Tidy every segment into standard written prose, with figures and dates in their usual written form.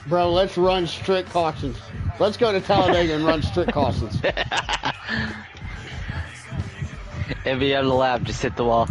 Bro, let's run strict cautions. Let's go to Talladega and run strict cautions. If you have the lap, just hit the wall.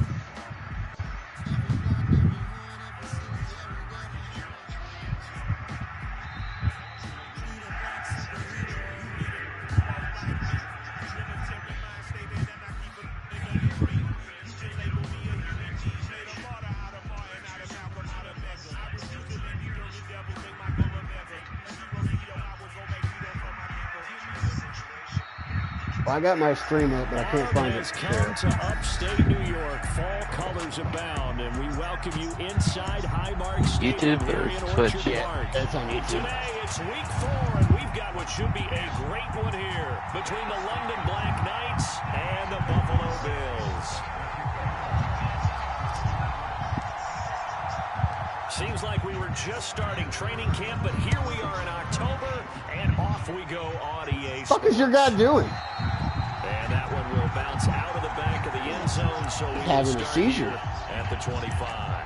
Well, I got my stream up, but I can't find it. Come to upstate New York, fall colors abound, and we welcome you inside Highmark Stadium YouTube here in or Twitch? Orchard Yeah, Park. it's on YouTube. Today it's week 4, and we've got what should be a great one here between the London Black Knights and the Buffalo Bills. Seems like we were just starting training camp, but here we are in October, and off we go on EA Sports. What the fuck is your guy doing? And that one will bounce out of the back of the end zone, so we Having will a start seizure here at the 25.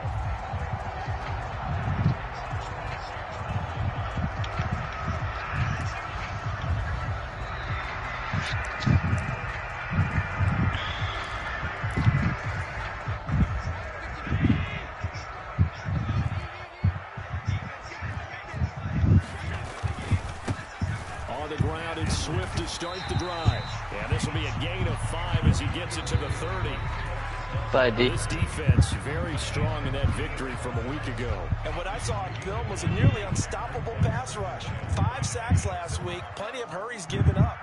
Swift to start the drive. And this will be a gain of 5 as he gets it to the 30. This defense very strong in that victory from a week ago. And what I saw on film was a nearly unstoppable pass rush. 5 sacks last week, plenty of hurries given up.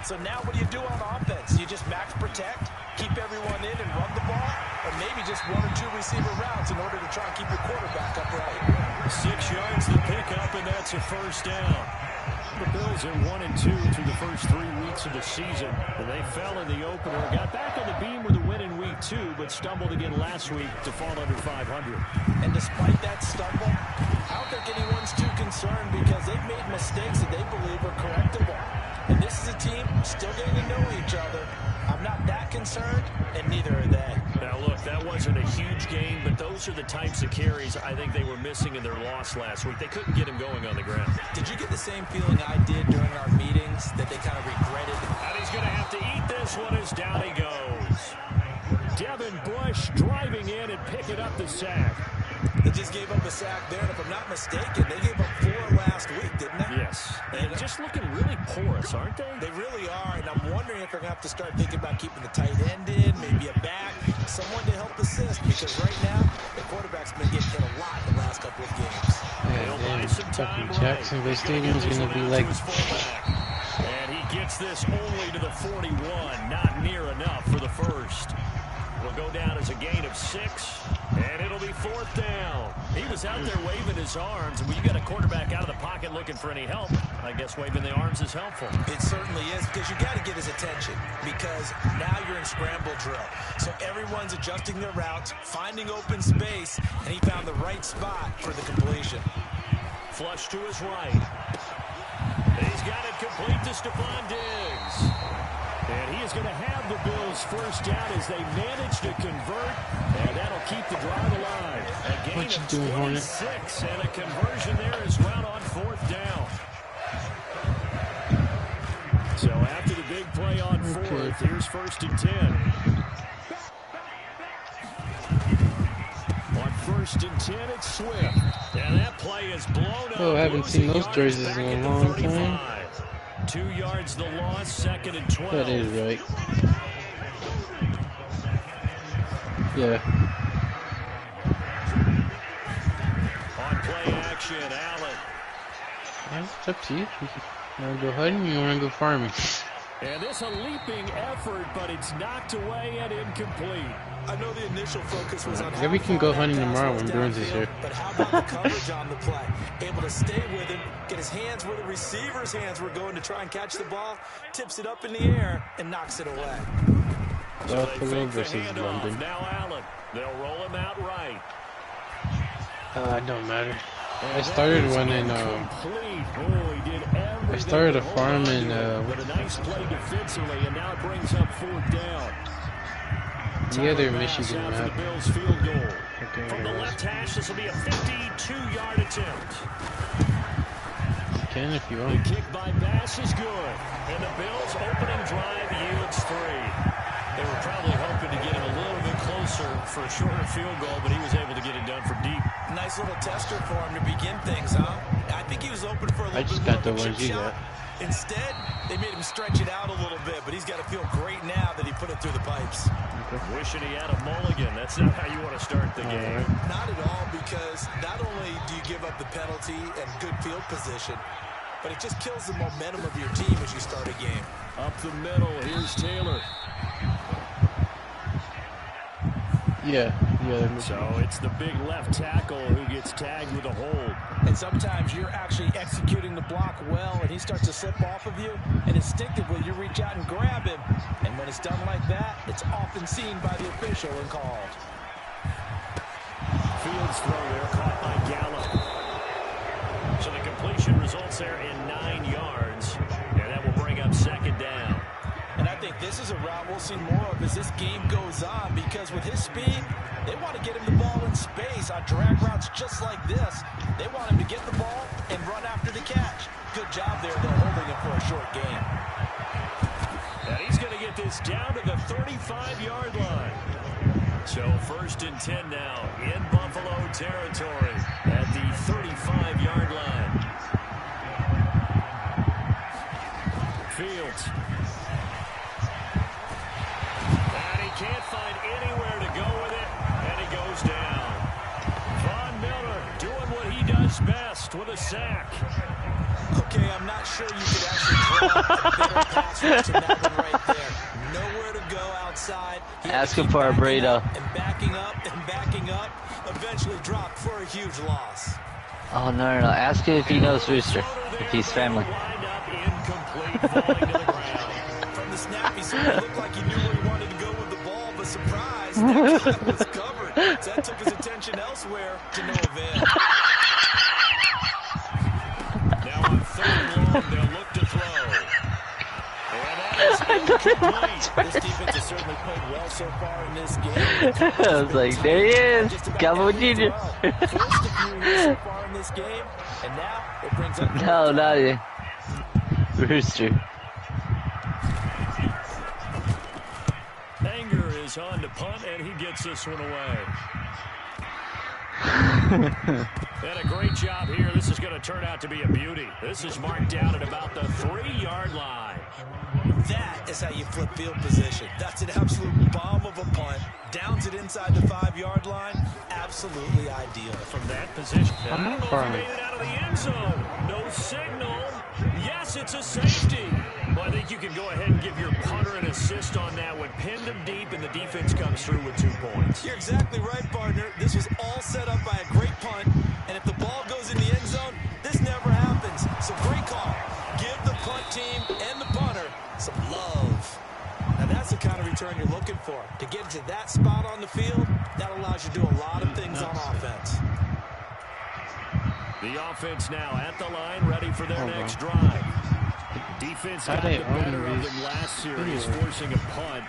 So now what do you do on offense? You just max protect, keep everyone in and run the ball, or maybe just 1 or 2 receiver routes in order to try and keep your quarterback upright. 6 yards to pick up, and that's a first down. The Bills are 1-2 through the first 3 weeks of the season. And they fell in the opener, got back on the beam with a win in week 2, but stumbled again last week to fall under 500. And despite that stumble, I don't think anyone's too concerned because they've made mistakes that they believe are correctable. And this is a team still getting to know each other. I'm not that concerned, and neither are they. Now, look, that wasn't a huge game, but those are the types of carries I think they were missing in their loss last week. They couldn't get him going on the ground. Did you get the same feeling I did during our meetings, that they kind of regretted? And he's going to have to eat this one as down he goes. Devin Bush driving in and picking up the sack. They just gave up a sack there, and if I'm not mistaken, they gave up 4 last week, didn't they? Yes. And just looking really porous, aren't they? They really are, and I'm wondering if they're going to have to start thinking about keeping the tight end in, maybe a back, someone to help assist, because right now, the quarterback's been getting hit a lot the last couple of games. Fucking Jacksonville Stadium's going to be like... And he gets this only to the 41, not near enough for the first. It'll go down as a gain of 6, and it'll be 4th down. He was out there waving his arms, and when you got a quarterback out of the pocket looking for any help, I guess waving the arms is helpful. It certainly is, because you got to get his attention, because now you're in scramble drill. So everyone's adjusting their routes, finding open space, and he found the right spot for the completion. Flush to his right. He's got it complete to Stephon Diggs. And he is going to have the Bills first down as they manage to convert, and that'll keep the drive alive. A gain of 26, and a conversion there as well on 4th down. So after the big play on 4th, here's 1st and 10. On 1st and 10, it's Swift. And that play is blown up. Oh, I haven't seen those jerseys in a long time. 2 yards the loss, 2nd and 12. That is right. Yeah. On play action, Allen. It's up to you. You want to go hunting or you want to go farming? And this a leaping effort, but it's knocked away and incomplete. I know the initial focus was on we can go hunting tomorrow when Burns is here. But how about the coverage on the play? Able to stay with him, get his hands where the receiver's hands were going to try and catch the ball, tips it up in the air, and knocks it away. Buffalo versus London. Now Allen. They'll roll him out right. It don't matter. I started one in, I started a farm in, with a nice play defensively, and now it brings up 4th down. The other Tyler Bass Michigan after map. the Bills field goal. Okay, From the left hash, this will be a 52-yard attempt. you can if you The want. kick by Bass is good. And the Bills' opening drive yields 3. They were probably hoping to get him a little bit closer for a shorter field goal, but he was able to get it done from deep. Nice little tester for him to begin things, huh? I think he was open for a little I just bit got more the of a ones chip you shot. got. Instead, they made him stretch it out a little bit, but he's got to feel great now that he put it through the pipes. Wishing he had a mulligan. That's not how you want to start the game. Not at all, because not only do you give up the penalty and good field position, but it just kills the momentum of your team as you start a game. Up the middle, here's Taylor. Yeah. So it's the big left tackle who gets tagged with a hold. And sometimes you're actually executing the block well, and he starts to slip off of you, and instinctively you reach out and grab him. And when it's done like that, it's often seen by the official and called. Fields throw there, caught by Gallup. So the completion results there in 9 yards, and that will bring up second down. And I think this is a route we'll see more of as this game goes on, because with his speed, they want to get him the ball in space on drag routes just like this. They want him to get the ball and run after the catch. Good job there, though, holding him for a short gain. And he's going to get this down to the 35-yard line. So 1st and 10 now in Buffalo territory at the 35-yard line. Fields. And he can't find anywhere to go with it, and he goes down. Von Miller doing what he does best with a sack. Okay, I'm not sure you could actually draw a better pass rush than that one right there. Nowhere to go outside. Ask him for a burrito. And backing up, eventually dropped for a huge loss. Oh, no. Ask him if he knows Rooster, if he's family. Wind up incomplete, falling to the ground. From the snap, he certainly looked like he knew where he wanted to go with the ball, but surprise, that guy was covered. So that took his attention elsewhere to no avail. Now on 3rd and long, they'll look to throw. And that is incomplete. This defense has certainly played well so far in this game. I was like, there he is. Cabo Jr. Forced a few here so far in this game, and now it brings up... No, not you. Rooster. Anger is on to punt, and he gets this one away. And a great job here. This is going to turn out to be a beauty. This is marked down at about the 3-yard line. That is how you flip field position. That's an absolute bomb of a punt. Downs it inside the 5-yard line. Absolutely ideal. From that position. I'm I not don't know if far he away. made it out of the end zone. No signal. Yes, it's a safety. Well, I think you can go ahead and give your punter an assist on that one. Pinned him deep, and the defense comes through with 2 points. You're exactly right, partner. This was all set up by a great punt, and if the ball goes in the end zone, this never happens. So great call. Give the punt team and the punter some love. Now that's the kind of return you're looking for. To get to that spot on the field, that allows you to do a lot of things on offense. The offense now at the line, ready for their next drive. Defense got the better of them last series, forcing a punt.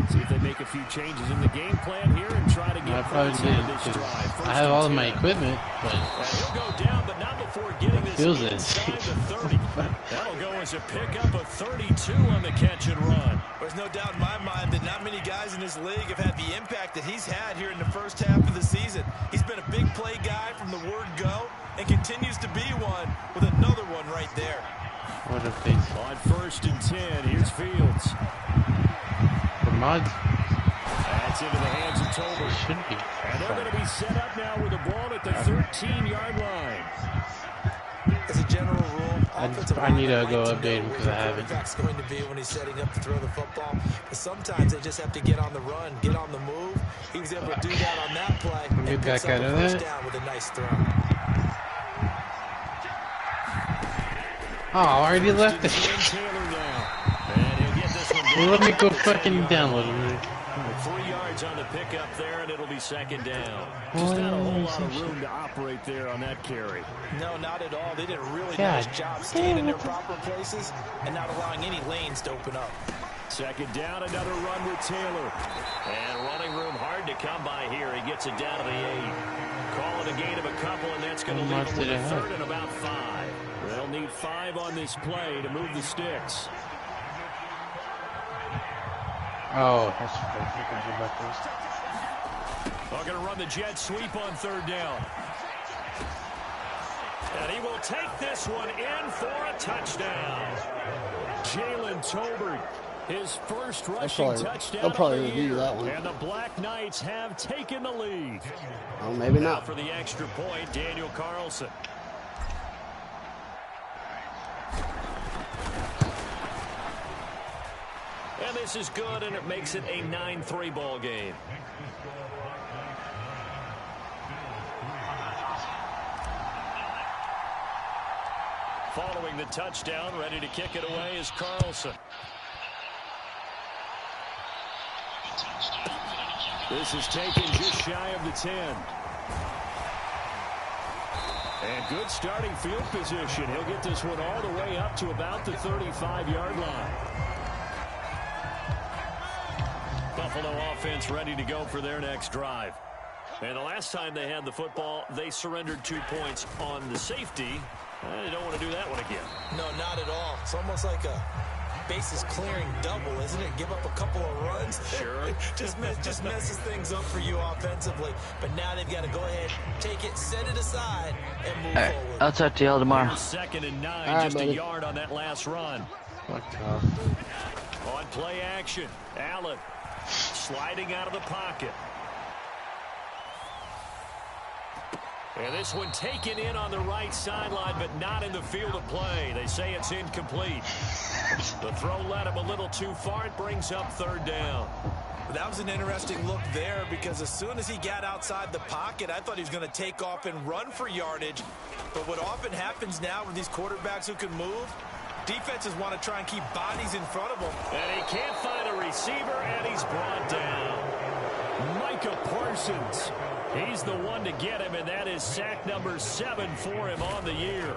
See if they make a few changes in the game plan here and try to get probably points did, on this drive. I have all of my equipment, but He'll go down, but not before getting this feels it. inside the 30. That'll go as a pickup of 32 on the catch and run. There's no doubt in my mind that not many guys in this league have had the impact that he's had here in the first half of the season. He's been a big play guy from the word go and continues to be one with another one right there. what a face. On 1st and 10, here's Fields. For mods, That's into the hands of Tolbert. should be. And they're going to be set up now with a ball at the 13-yard line. As a general rule, I need to go update him because I haven't. Quarterback's going to be when he's setting up to throw the football. But sometimes they just have to get on the run, get on the move. He was able to do that on that play. Get And back picks up out the of first that. down with a nice throw. Oh, I already left it. Taylor now. And he'll get this one Well, down. let me go fucking download it. 3 yards on the pickup there, and it'll be second down. Just not a whole lot of room to operate there on that carry. No, not at all. They did a really God nice job staying in their proper places and not allowing any lanes to open up. Second down, another run with Taylor. And running room hard to come by here. He gets it down to the 8. Call it a gain of a couple, and that's going to leave him with a third and about 5. They'll need 5 on this play to move the sticks. Oh, that's right. They're going to run the jet sweep on third down. And he will take this one in for a touchdown. Jalen Tolbert, his first rushing touchdown they'll probably of the review year. that one. And the Black Knights have taken the lead. Oh, maybe Now not. for the extra point, Daniel Carlson. And this is good, and it makes it a 9-3 ball game. Following the touchdown, ready to kick it away is Carlson. This is taken just shy of the 10. And good starting field position. He'll get this one all the way up to about the 35-yard line. Buffalo offense ready to go for their next drive. And the last time they had the football, they surrendered 2 points on the safety. They don't want to do that one again. No, not at all. It's almost like a bases clearing double, isn't it? Give up a couple of runs. Sure. just messes things up for you offensively. But now they've got to go ahead, take it, set it aside, and move forward. I'll talk to y'all tomorrow. Second and 9, right, just buddy. a yard on that last run. Fuck off. On play action, Allen sliding out of the pocket. And this one taken in on the right sideline, but not in the field of play. They say it's incomplete. The throw led him a little too far. It brings up third down. That was an interesting look there, because as soon as he got outside the pocket, I thought he was going to take off and run for yardage. But what often happens now with these quarterbacks who can move, defenses want to try and keep bodies in front of them. And he can't find a receiver, and he's brought down. Micah Parsons. He's the one to get him, and that is sack number 7 for him on the year.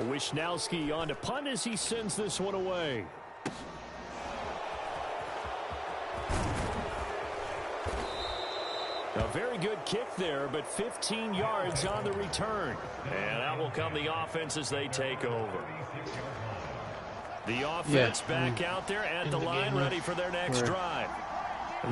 Wishnowski on to punt as he sends this one away. A very good kick there, but 15 yards on the return. And out will come the offense as they take over. The offense back out there at the line, ready for their next drive.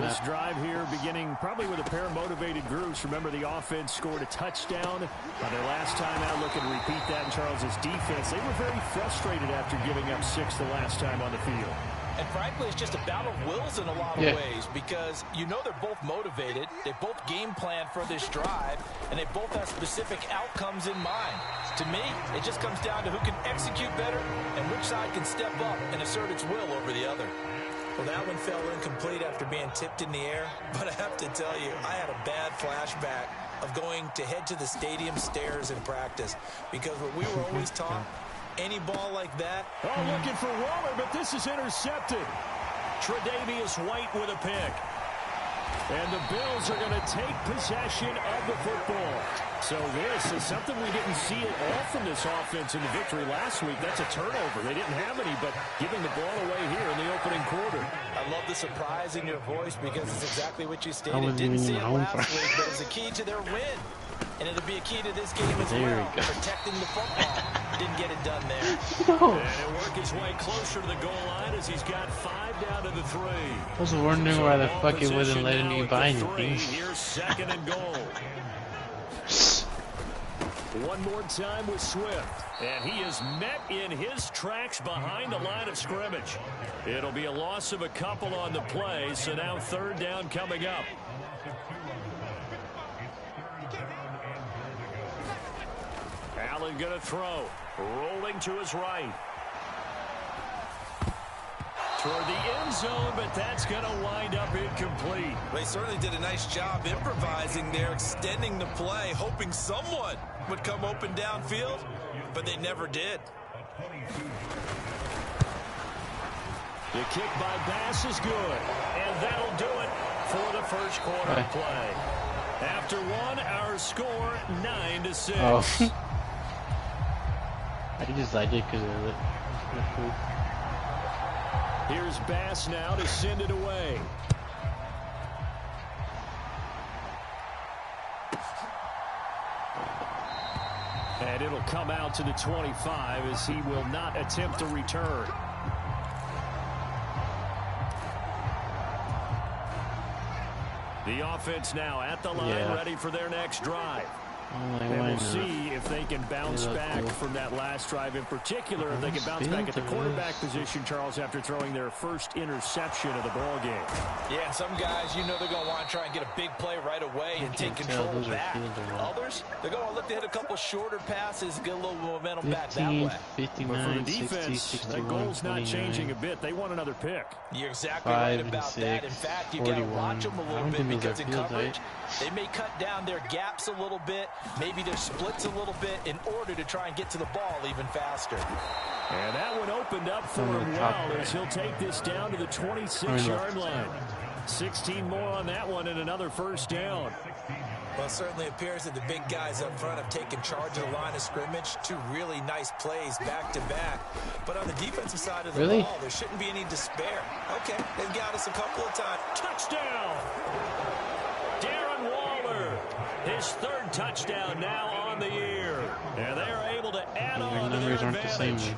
This drive here beginning probably with a pair of motivated groups. Remember, the offense scored a touchdown their last time out. Looking to repeat that in Charles's defense. They were very frustrated after giving up 6 the last time on the field. And frankly, it's just a battle of wills in a lot of ways, because you know they're both motivated. They both game plan for this drive, and they both have specific outcomes in mind. To me, it just comes down to who can execute better and which side can step up and assert its will over the other. Well, that one fell incomplete after being tipped in the air, but I have to tell you, I had a bad flashback of going to head to the stadium stairs in practice, because what we were always taught, any ball like that. Oh, looking for Waller, but this is intercepted. Tre'Davious White with a pick. And the Bills are going to take possession of the football. So this is something we didn't see at all from this offense in the victory last week. That's a turnover. They didn't have any, but giving the ball away here in the opening quarter. I love the surprise in your voice, because it's exactly what you stated. Didn't see it last week, but it was a key to their win. And it'll be a key to this game as well. Protecting the football. Didn't get it done there. And he'll work his way closer to the goal line as he's got 5 down to the 3. I was wondering why the fuck it wasn't letting me buy anything. Here's second and goal. One more time with Swift. And he is met in his tracks behind the line of scrimmage. It'll be a loss of a couple on the play, so now third down coming up. Allen going to throw. Rolling to his right. Toward the end zone, but that's going to wind up incomplete. They certainly did a nice job improvising there, extending the play, hoping someone would come open downfield, but they never did. The kick by Bass is good, and that'll do it for the first quarter of play. After one, our score 9-6. Oh. I just liked it because of it. Here's Bass now to send it away. And it'll come out to the 25 as he will not attempt to return. The offense now at the line, ready for their next drive. And we'll see if they can bounce back from that last drive in particular. If they can bounce back at the quarterback position, Charles, after throwing their first interception of the ball game. Yeah, and some guys, you know they're going to want to try and get a big play right away and take control back. Others, they're going to look to hit a couple shorter passes, get a little momentum back that way. 59, but for the defense, 60, that goal's not changing a bit. They want another pick. You're exactly right about that. In fact, you got to watch them a little bit because in coverage, they may cut down their gaps a little bit, maybe their splits a little bit in order to try and get to the ball even faster. And that one opened up for him well as he'll take this down to the 26-yard line. 16 more on that one and another first down. Well, it certainly appears that the big guys up front have taken charge of the line of scrimmage. Two really nice plays back-to-back. But on the defensive side of the ball, there shouldn't be any despair. Okay, they've got us a couple of times. Touchdown! Darren Waller, his third touchdown now on the year. And they are able to add on to their advantage.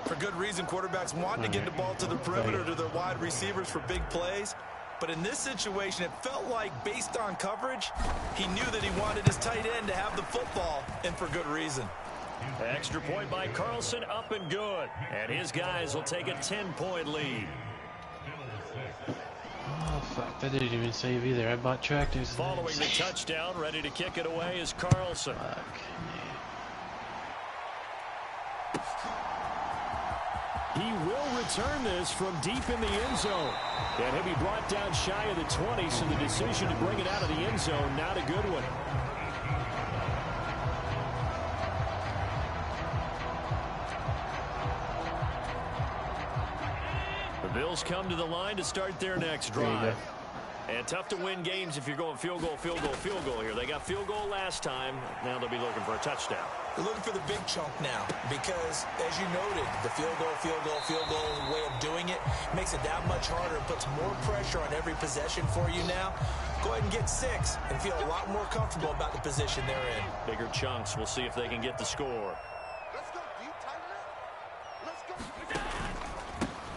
For good reason, quarterbacks want to get the ball to the perimeter to their wide receivers for big plays. But in this situation, it felt like, based on coverage, he knew that he wanted his tight end to have the football, and for good reason. Extra point by Carlson, up and good. And his guys will take a 10-point lead. Oh, fuck. That didn't even save either. I bought tractors. Following the touchdown, ready to kick it away is Carlson. Fuck. He will return this from deep in the end zone. And he'll be brought down shy of the 20, so the decision to bring it out of the end zone, not a good one. The Bills come to the line to start their next drive. And tough to win games if you're going field goal, field goal, field goal here. They got field goal last time. Now they'll be looking for a touchdown. They're looking for the big chunk now because, as you noted, the field goal way of doing it makes it that much harder and puts more pressure on every possession for you now. Go ahead and get 6 and feel a lot more comfortable about the position they're in. Bigger chunks. We'll see if they can get the score. Let's go, deep, tighten up. Let's go.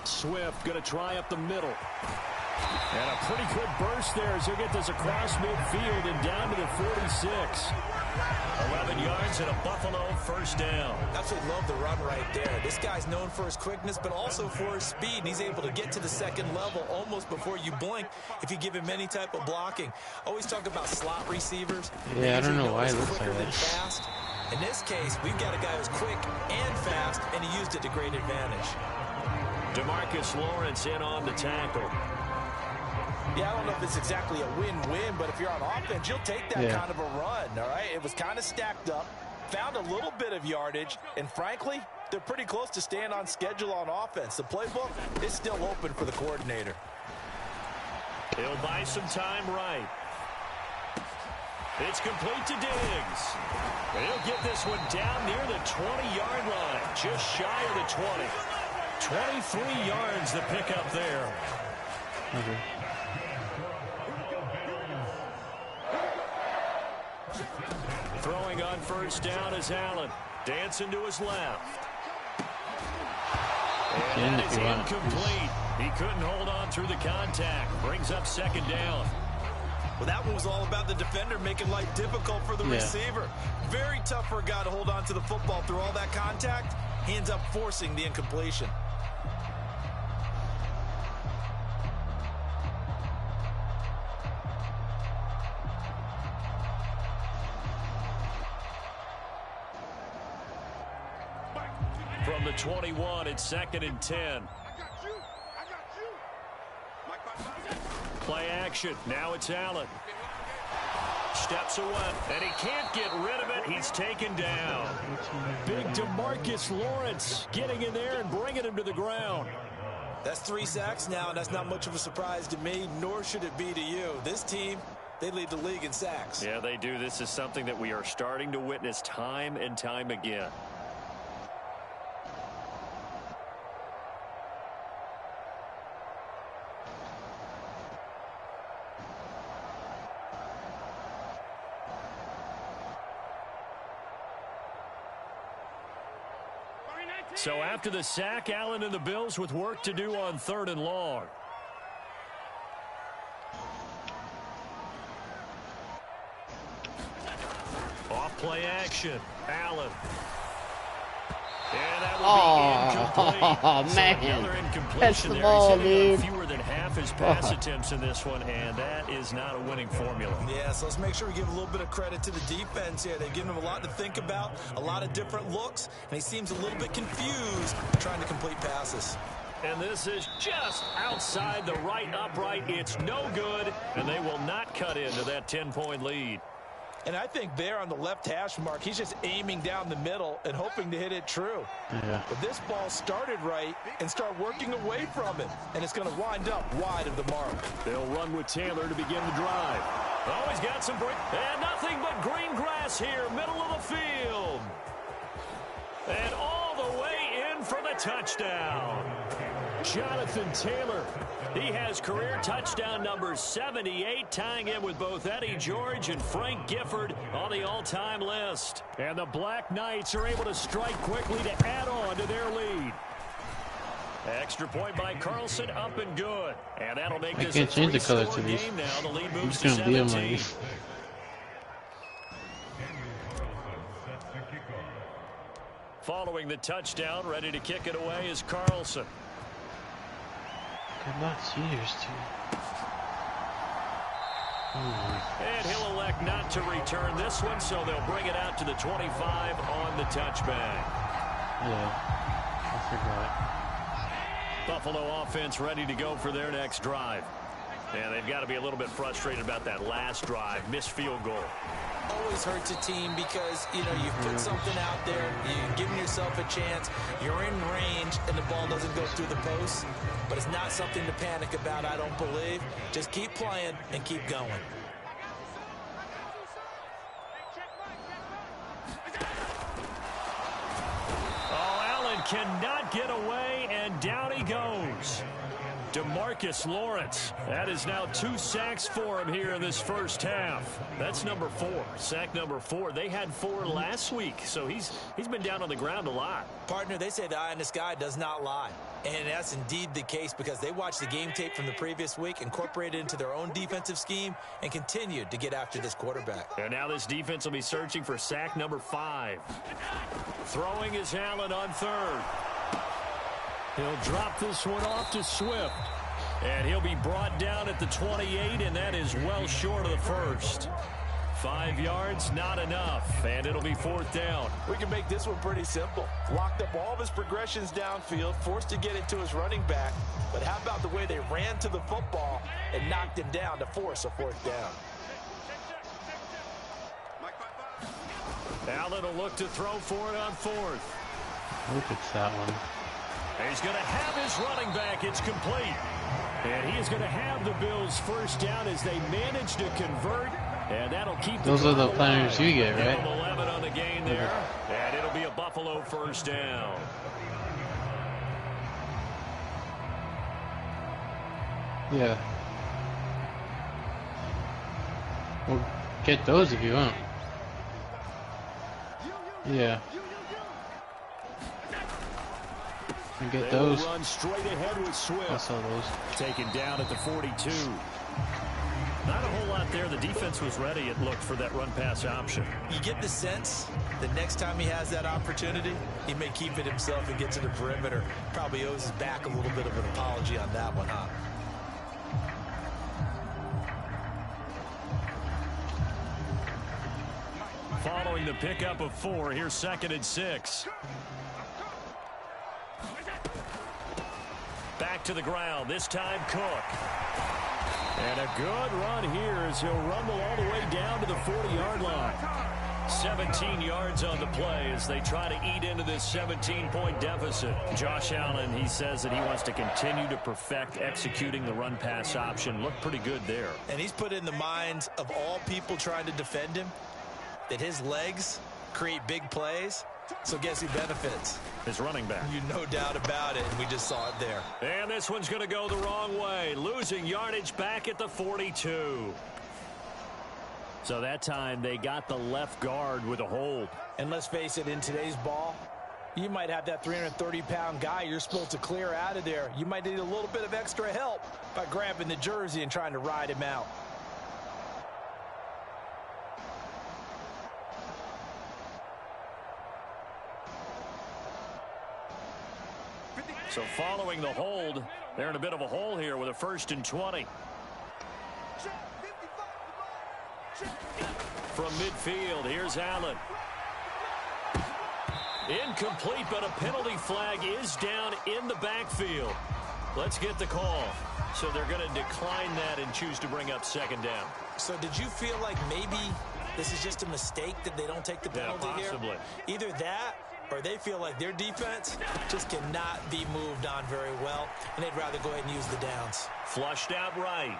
Swift going to try up the middle. And a pretty good burst there as he'll get this across midfield and down to the 46. 11 yards and a Buffalo first down. Absolutely love the run right there. This guy's known for his quickness, but also for his speed. And he's able to get to the second level almost before you blink if you give him any type of blocking. Always talk about slot receivers. Yeah, I don't know why it looks like that. Fast. In this case, we've got a guy who's quick and fast, and he used it to great advantage. DeMarcus Lawrence in on the tackle. Yeah, I don't know if it's exactly a win-win, but if you're on offense, you'll take that kind of a run, all right? It was kind of stacked up, found a little bit of yardage, and frankly, they're pretty close to staying on schedule on offense. The playbook is still open for the coordinator. He'll buy some time right. It's complete to Diggs. He'll get this one down near the 20-yard line, just shy of the 20. 23 yards the pickup there. Okay. Throwing on first down is Allen. Dancing to his left. And that is incomplete. He couldn't hold on through the contact. Brings up second down. Well, that one was all about the defender making life difficult for the receiver. Very tough for a guy to hold on to the football through all that contact. He ends up forcing the incompletion. From the 21, it's 2nd and 10. Play action. Now it's Allen. Steps away, and he can't get rid of it. He's taken down. Big DeMarcus Lawrence getting in there and bringing him to the ground. That's 3 sacks now, and that's not much of a surprise to me, nor should it be to you. This team, they lead the league in sacks. Yeah, they do. This is something that we are starting to witness time and time again. So after the sack, Allen and the Bills with work to do on 3rd and long. Off play action. Allen. And that will be incomplete. Oh, man. So another incompletion That's the there. ball, He's hitting dude. fewer than half his pass attempts in this one, and that is not a winning formula. Yeah, so let's make sure we give a little bit of credit to the defense here. They've given him a lot to think about, a lot of different looks, and he seems a little bit confused trying to complete passes. And this is just outside the right upright. It's no good, and they will not cut into that 10-point lead. And I think there on the left hash mark, he's just aiming down the middle and hoping to hit it true. Yeah. But this ball started right and start working away from it, and it's going to wind up wide of the mark. They'll run with Taylor to begin the drive. Oh, he's got some break. And nothing but green grass here, middle of the field. And all the way in for the touchdown. Jonathan Taylor. He has career touchdown number 78, tying him with both Eddie George and Frank Gifford on the all-time list. And the Black Knights are able to strike quickly to add on to their lead. Extra point by Carlson, up and good. And that'll make this a change the color three-score to these. game now. The lead I'm moves just to gonna be 17. on my. Following the touchdown, ready to kick it away is Carlson. Good luck, Caesars too. And he'll elect not to return this one, so they'll bring it out to the 25 on the touchback. Yeah, I forgot. Buffalo offense ready to go for their next drive. And they've got to be a little bit frustrated about that last drive, missed field goal. Always hurts a team because, you know, you've put something out there, you've given yourself a chance, you're in range, and the ball doesn't go through the post. But it's not something to panic about, I don't believe. Just keep playing and keep going. Oh, Allen cannot get away, and down he goes. DeMarcus Lawrence. That is now 2 sacks for him here in this first half. That's number 4. Sack number 4. They had 4 last week, so he's been down on the ground a lot. Partner, they say the eye in the sky does not lie. And that's indeed the case because they watched the game tape from the previous week, incorporated it into their own defensive scheme, and continued to get after this quarterback. And now this defense will be searching for sack number 5. Throwing is Allen on 3rd. He'll drop this one off to Swift. And he'll be brought down at the 28, and that is well short of the first. 5 yards, not enough, and it'll be 4th down. We can make this one pretty simple. Locked up all of his progressions downfield, forced to get it to his running back. But how about the way they ran to the football and knocked him down to force a 4th down? Allen will look to throw for it on 4th. Look at that one. He's going to have his running back. It's complete. And he is going to have the Bills' first down as they manage to convert. And that'll keep Those are the planners you get, right? 11 on the gain there. And it'll be a Buffalo first down. Yeah. Well, get those if you want. Yeah. And get They will those. run straight ahead with Swift. I saw those. Taken down at the 42. Not a whole lot there. The defense was ready, it looked, for that run-pass option. You get the sense that next time he has that opportunity, he may keep it himself and get to the perimeter. Probably owes his back a little bit of an apology on that one, huh? Following the pickup of 4, here's 2nd and 6. Back to the ground, this time Cook. And a good run here as he'll rumble all the way down to the 40-yard line. 17 yards on the play as they try to eat into this 17-point deficit. Josh Allen, he says that he wants to continue to perfect executing the run-pass option. Looked pretty good there. And he's put in the minds of all people trying to defend him that his legs create big plays. So guess who benefits? His running back. You no doubt about it, and we just saw it there. And this one's going to go the wrong way. Losing yardage back at the 42. So that time they got the left guard with a hold. And let's face it, in today's ball, You might have that 330-pound guy you're supposed to clear out of there. You might need a little bit of extra help by grabbing the jersey and trying to ride him out. So following the hold, they're in a bit of a hole here with a 1st and 20. From midfield, here's Allen. Incomplete, but a penalty flag is down in the backfield. Let's get the call. So they're going to decline that and choose to bring up 2nd down. So did you feel like maybe this is just a mistake that they don't take the penalty possibly here? Either that, or they feel like their defense just cannot be moved on very well, and they'd rather go ahead and use the downs. Flushed out right.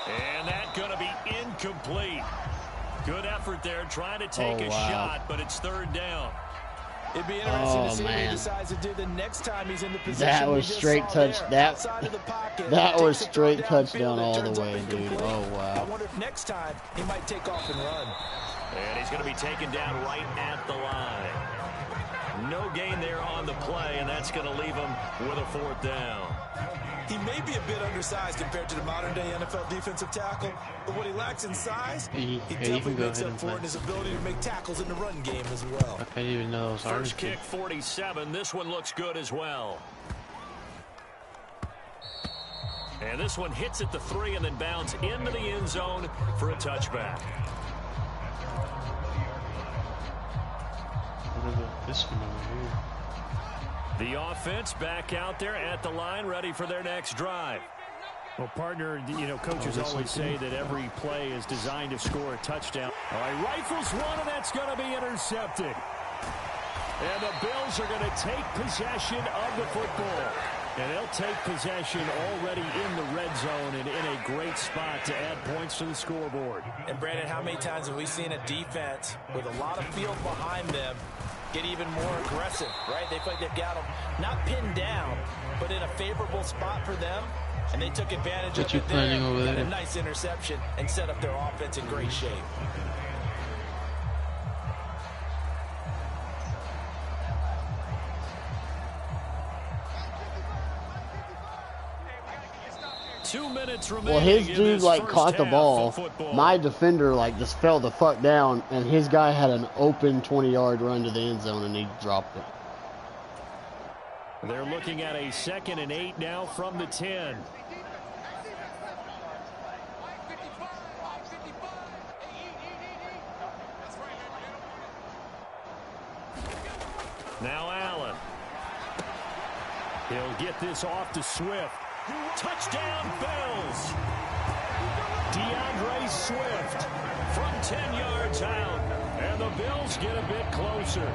And that's going to be incomplete. Good effort there, trying to take a shot, but it's 3rd down. It'd be interesting to see what he decides to do the next time he's in the position. That was straight touch. That was straight touchdown all the way, dude. Oh, wow. I wonder if next time he might take off and run. And he's going to be taken down right at the line. No gain there on the play, and that's going to leave him with a 4th down. He may be a bit undersized compared to the modern-day NFL defensive tackle, but what he lacks in size, he definitely makes up for in his ability to make tackles in the run game as well. I can't even know those First kick, 47. This one looks good as well. And this one hits at the 3 and then bounds into the end zone for a touchback. What about this one over here? The offense back out there at the line, ready for their next drive. Well, partner, you know, coaches always say that every play is designed to score a touchdown. All right, rifles one, and that's going to be intercepted. And the Bills are going to take possession of the football. And they'll take possession already in the red zone and in a great spot to add points to the scoreboard. And, Brandon, how many times have we seen a defense with a lot of field behind them get even more aggressive, right? They feel like they've got them not pinned down, but in a favorable spot for them, and they took advantage of it there. Over there? A nice interception and set up their offense in great shape. Well, his dude like caught the ball. My defender like just fell the fuck down, and his guy had an open 20-yard run to the end zone, and he dropped it. They're looking at a 2nd and 8 now from the 10. Now Allen. He'll get this off to Swift. Touchdown, Bills. DeAndre Swift from 10 yards out. And the Bills get a bit closer.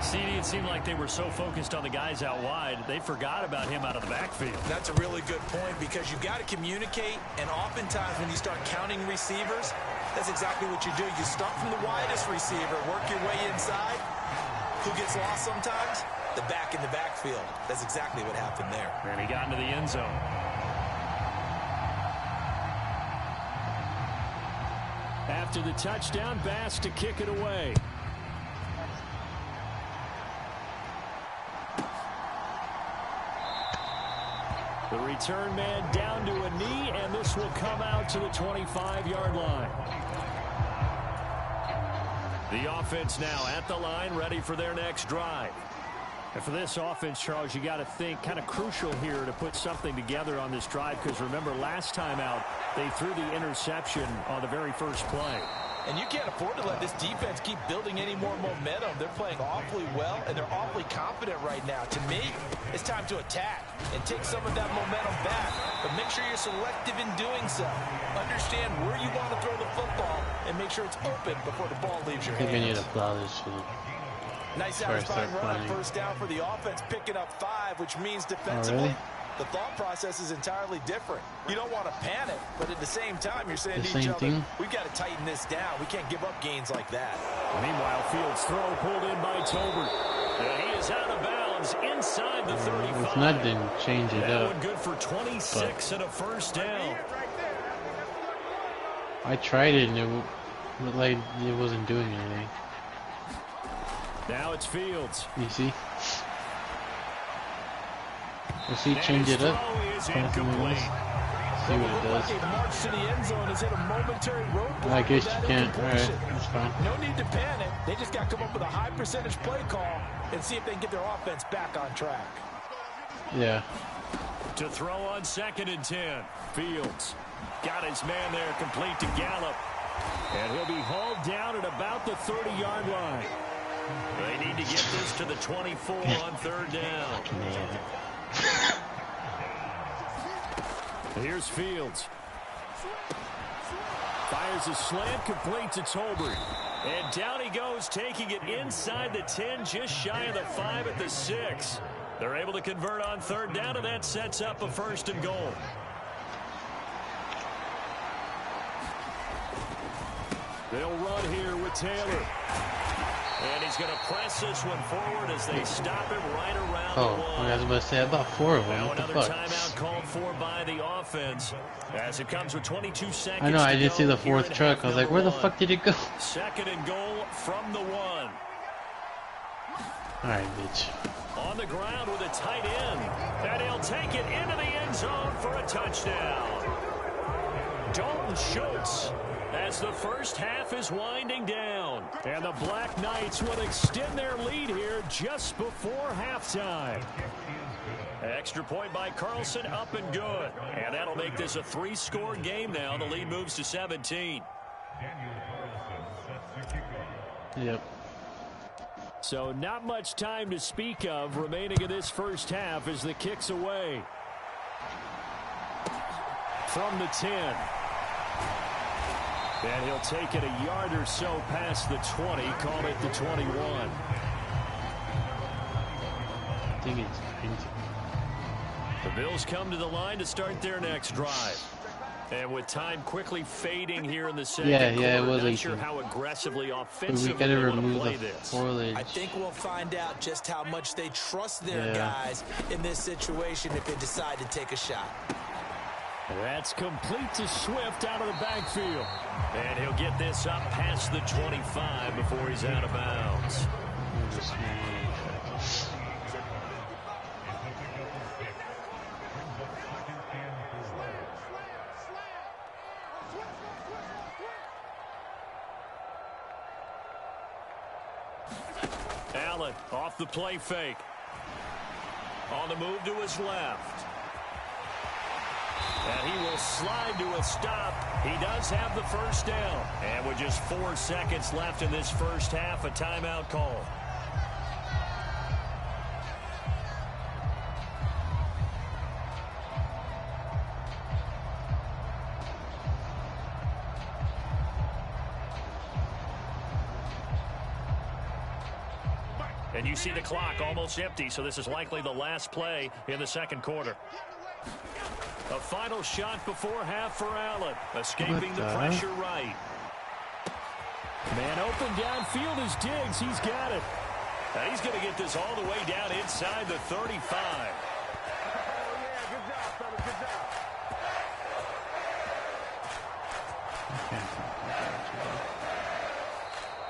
CD, it seemed like they were so focused on the guys out wide, they forgot about him out of the backfield. That's a really good point because you got to communicate, and oftentimes when you start counting receivers, that's exactly what you do. You start from the widest receiver, work your way inside. Who gets lost sometimes? The back in the backfield. That's exactly what happened there. And he got into the end zone. After the touchdown, Bass to kick it away. The return man down to a knee, and this will come out to the 25-yard line. The offense now at the line, ready for their next drive. And for this offense, Charles, you got to think kind of crucial here to put something together on this drive, because remember last time out they threw the interception on the very first play. And you can't afford to let this defense keep building any more momentum. They're playing awfully well, and they're awfully confident right now. To me, it's time to attack and take some of that momentum back. But make sure you're selective in doing so. Understand where you want to throw the football and make sure it's open before the ball leaves your hands. I think we need to plow this shit. Nice satisfying run on first down for the offense, picking up 5, which means defensively, the thought process is entirely different. You don't want to panic, but at the same time, you're saying to each other, we've got to tighten this down. We can't give up gains like that. Meanwhile, Fields' throw pulled in by Tolbert. And he is out of bounds inside the 35. If not, then change it that up. One good for 26 and a first down. I tried it, and it wasn't doing anything. Now it's Fields. You see? We'll see, change it up. See what it does. I guess you can't. Alright, that's fine. No need to panic. They just got to come up with a high percentage play call and see if they can get their offense back on track. Yeah. To throw on 2nd and 10. Fields got his man there, complete to Gallup. And he'll be hauled down at about the 30-yard line. They need to get this to the 24 on 3rd down. Here's Fields. Fires a slant, complete to Tolbert. And down he goes, taking it inside the 10, just shy of the 5 at the 6. They're able to convert on 3rd down, and that sets up a 1st and goal. They'll run here with Taylor. And he's going to press this one forward as they stop him right around the one. I was about to say, I thought 4 of them. Now what the another fuck? timeout called for by the offense as it comes with 22 seconds. I know, I to didn't see go the here 4th in truck. half I was like, number where the one. fuck did it go? 2nd and goal from the 1. Alright, bitch. On the ground with a tight end. And he'll take it into the end zone for a touchdown. Dalton Schultz as the first half is winding down. And the Black Knights will extend their lead here just before halftime. Extra point by Carlson, up and good. And that'll make this a 3-score game now. The lead moves to 17. Yep. So not much time to speak of remaining in this first half as the kick's away. From the 10. And he'll take it a yard or so past the 20, call it the 21. I think it's 90. The Bills come to the line to start their next drive. And with time quickly fading here in the second quarter, it was not 18. sure how aggressively But offensively we gotta they want to remove play the this. foliage. I think we'll find out just how much they trust their Yeah. guys in this situation if they decide to take a shot. That's complete to Swift out of the backfield. And he'll get this up past the 25 before he's out of bounds. Allen off the play fake. On the move to his left. And he will slide to a stop. He does have the first down. And with just 4 seconds left in this first half, a timeout call. And you see the clock almost empty, so this is likely the last play in the second quarter. A final shot before half for Allen, escaping the pressure right. Man open downfield is Diggs. He's got it. Now he's going to get this all the way down inside the 35.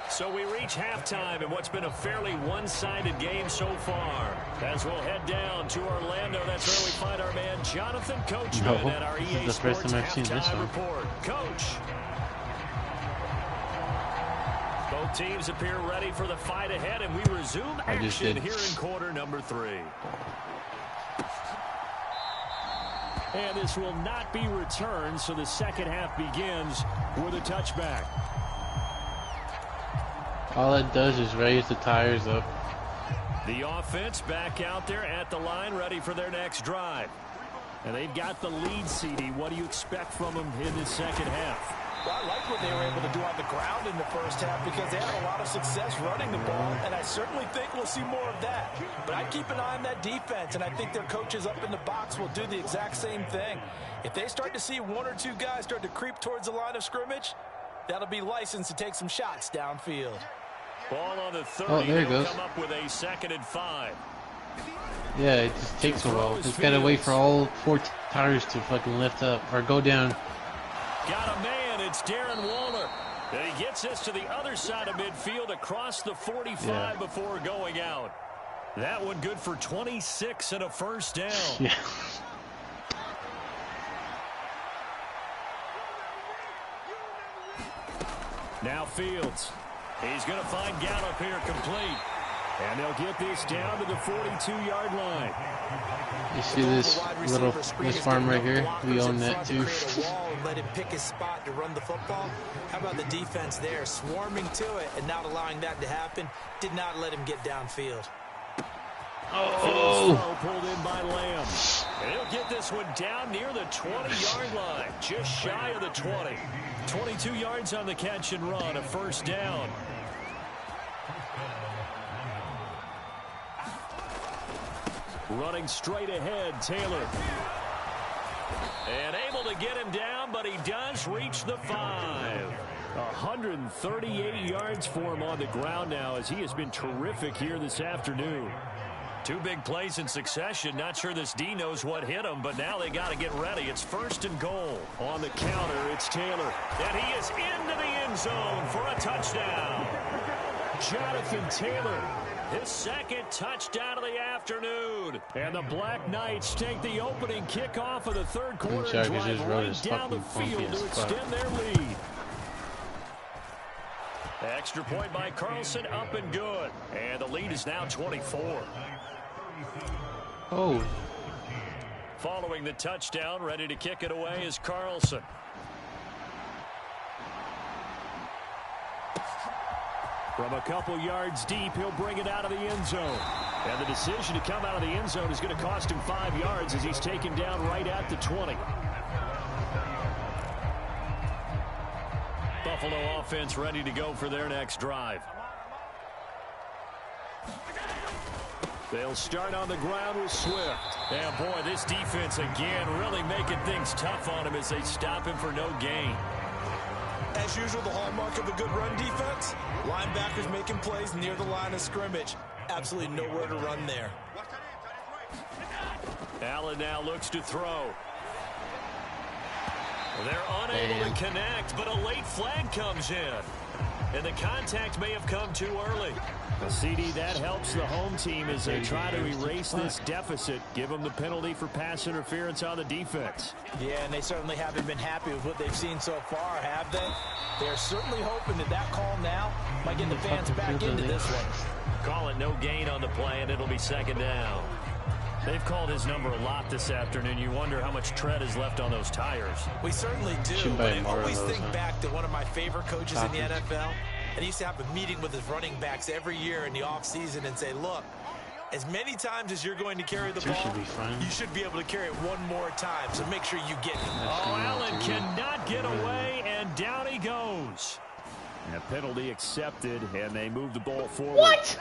So we reach halftime in what's been a fairly one-sided game so far. As we'll head down to Orlando, that's where we find our man Jonathan Coachman at our EA Sports halftime report. Coach. Both teams appear ready for the fight ahead, and we resume action here in quarter number 3. And this will not be returned, so the second half begins with a touchback. All it does is raise the tires up. The offense back out there at the line, ready for their next drive. And they've got the lead, CD. What do you expect from them in this second half? Well, I like what they were able to do on the ground in the first half because they had a lot of success running the ball, and I certainly think we'll see more of that. But I keep an eye on that defense, and I think their coaches up in the box will do the exact same thing. If they start to see 1 or 2 guys start to creep towards the line of scrimmage, that'll be licensed to take some shots downfield. Ball on the 30. Oh, there it goes. Come up with a 2nd and 5. Yeah, it just takes a while. Just gotta wait for all 4 tires to fucking lift up or go down. Got a man. It's Darren Waller. And he gets this to the other side of midfield across the 45 before going out. That one good for 26 and a first down. Yeah. Now Fields. He's going to find Gallup here complete. And they'll get this down to the 42-yard line. You see this farm right here? We own that too. Let him pick his spot to run the football. How about the defense there, swarming to it and not allowing that to happen? Did not let him get downfield. Oh! Pulled in by Lamb. And he'll get this one down near the 20-yard line, just shy of the 20. 22 yards on the catch and run, a first down. Running straight ahead, Taylor. And able to get him down, but he does reach the 5. 138 yards for him on the ground now, as he has been terrific here this afternoon. 2 big plays in succession. Not sure this D knows what hit him, but now they got to get ready. It's 1st and goal. On the counter, it's Taylor. And he is into the end zone for a touchdown. Jonathan Taylor, his 2nd touchdown of the afternoon. And the Black Knights take the opening kickoff of the 3rd quarter and drive right down the field to extend their lead. Extra point by Carlson, up and good. And the lead is now 24. Oh. Following the touchdown, ready to kick it away is Carlson. From a couple yards deep, he'll bring it out of the end zone. And the decision to come out of the end zone is going to cost him 5 yards as he's taken down right at the 20. Buffalo offense ready to go for their next drive. They'll start on the ground with Swift. And boy, this defense again really making things tough on him as they stop him for no gain. As usual, the hallmark of a good run defense, linebackers making plays near the line of scrimmage. Absolutely nowhere to run there. Allen now looks to throw. They're unable to connect, but a late flag comes in. And the contact may have come too early. The CD, that helps the home team as they try to erase this deficit. Give them the penalty for pass interference on the defense. Yeah, and they certainly haven't been happy with what they've seen so far, have they? They're certainly hoping that call now might get the fans back into this one. Call it no gain on the play, and it'll be 2nd down. They've called his number a lot this afternoon. You wonder how much tread is left on those tires. We certainly do, but I always think back to one of my favorite coaches in the NFL. And he used to have a meeting with his running backs every year in the offseason and say, look, as many times as you're going to carry the ball, you should be able to carry it one more time. So make sure you get it. Oh, Allen cannot get away, and down he goes. And a penalty accepted, and they move the ball forward. What?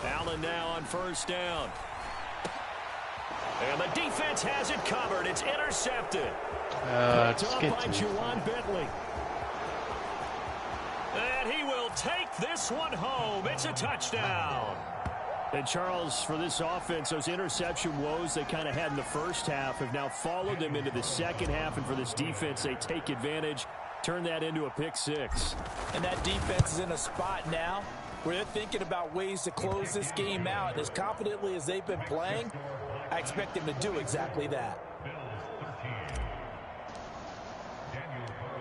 Allen now on 1st down. And the defense has it covered. It's intercepted. Just get by Juwan Bentley. And he will take this one home. It's a touchdown. And Charles, for this offense, those interception woes they kind of had in the first half have now followed them into the second half. And for this defense, they take advantage, turn that into a pick 6. And that defense is in a spot now where they're thinking about ways to close this game out. And as confidently as they've been playing, I expect them to do exactly that.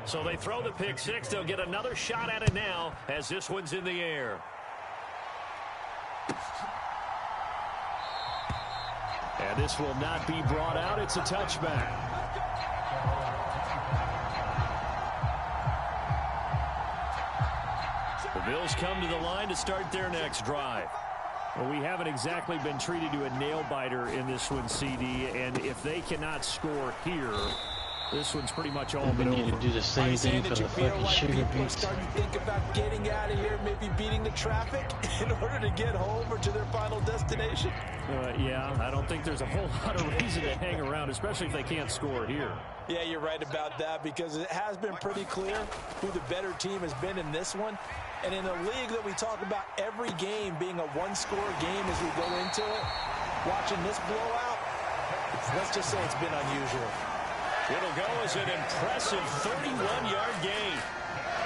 So they throw the pick 6. They'll get another shot at it now as this one's in the air. And this will not be brought out. It's a touchback. The Bills come to the line to start their next drive. Well, we haven't exactly been treated to a nail-biter in this one, CD, and if they cannot score here, This one's pretty much all We but need over. to do the same thing for the fucking sugar beets. Starting to think about getting out of here, maybe beating the traffic in order to get home or to their final destination? Yeah, I don't think there's a whole lot of reason to hang around, especially if they can't score here. Yeah, you're right about that, because it has been pretty clear who the better team has been in this one. And in a league that we talk about every game being a one-score game as we go into it, watching this blowout, let's just say it's been unusual. It'll go as an impressive 31-yard gain.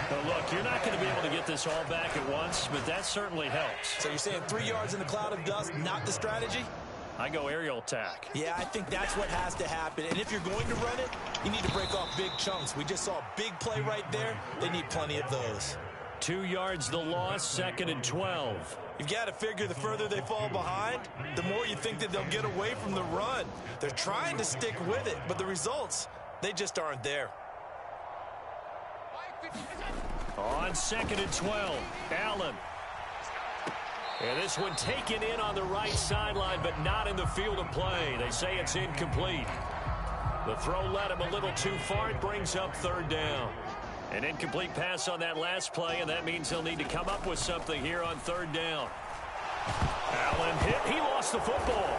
But look, you're not going to be able to get this all back at once, but that certainly helps. So you're saying 3 yards in the cloud of dust, not the strategy? I go aerial attack. Yeah, I think that's what has to happen. And if you're going to run it, you need to break off big chunks. We just saw a big play right there. They need plenty of those. 2 yards the loss, 2nd and 12. You've got to figure the further they fall behind, the more you think that they'll get away from the run. They're trying to stick with it, but the results, they just aren't there. On 2nd and 12, Allen. And this one taken in on the right sideline, but not in the field of play. They say it's incomplete. The throw led him a little too far. It brings up 3rd down. An incomplete pass on that last play, and that means he'll need to come up with something here on 3rd down. Allen hit. He lost the football.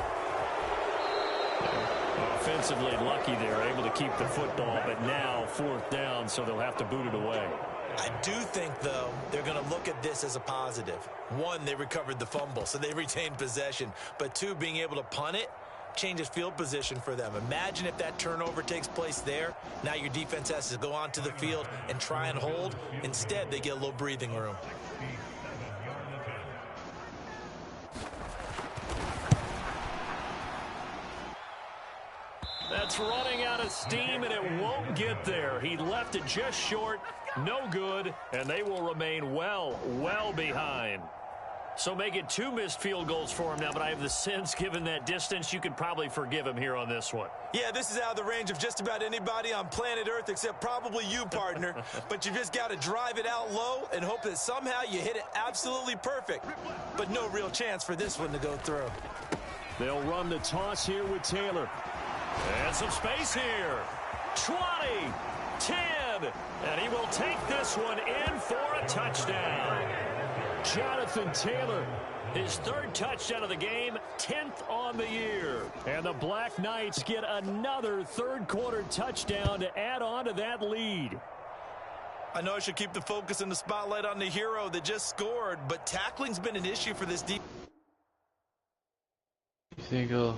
Offensively lucky they're able to keep the football, but now 4th down, so they'll have to boot it away. I do think, though, they're going to look at this as a positive. 1, they recovered the fumble, so they retained possession. But 2, being able to punt it changes field position for them. Imagine if that turnover takes place there. Now your defense has to go onto the field and try and hold. Instead, they get a little breathing room. That's running out of steam, and it won't get there. He left it just short, no good, and they will remain well behind. So make it 2 missed field goals for him now, but I have the sense, given that distance, you could probably forgive him here on this one. Yeah, this is out of the range of just about anybody on planet Earth except probably you, partner. But you just got to drive it out low and hope that somehow you hit it absolutely perfect. But no real chance for this one to go through. They'll run the toss here with Taylor. And some space here. 20, 10, and he will take this one in for a touchdown. Jonathan Taylor, his 3rd touchdown of the game, 10th on the year. And the Black Knights get another 3rd quarter touchdown to add on to that lead. I know I should keep the focus and the spotlight on the hero that just scored, but tackling's been an issue for this defense. You think he'll...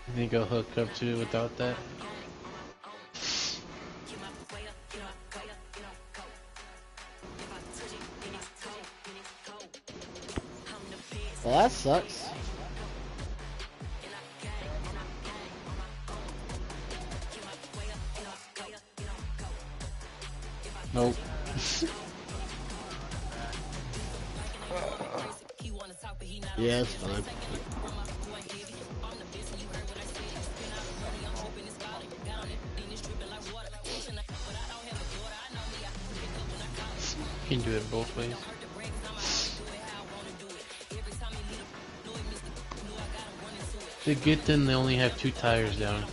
You think I'll hook up to it without that? Well, that sucks. Nope. Yeah, it's fine. You can do it both ways. The good thing they only have 2 tires down.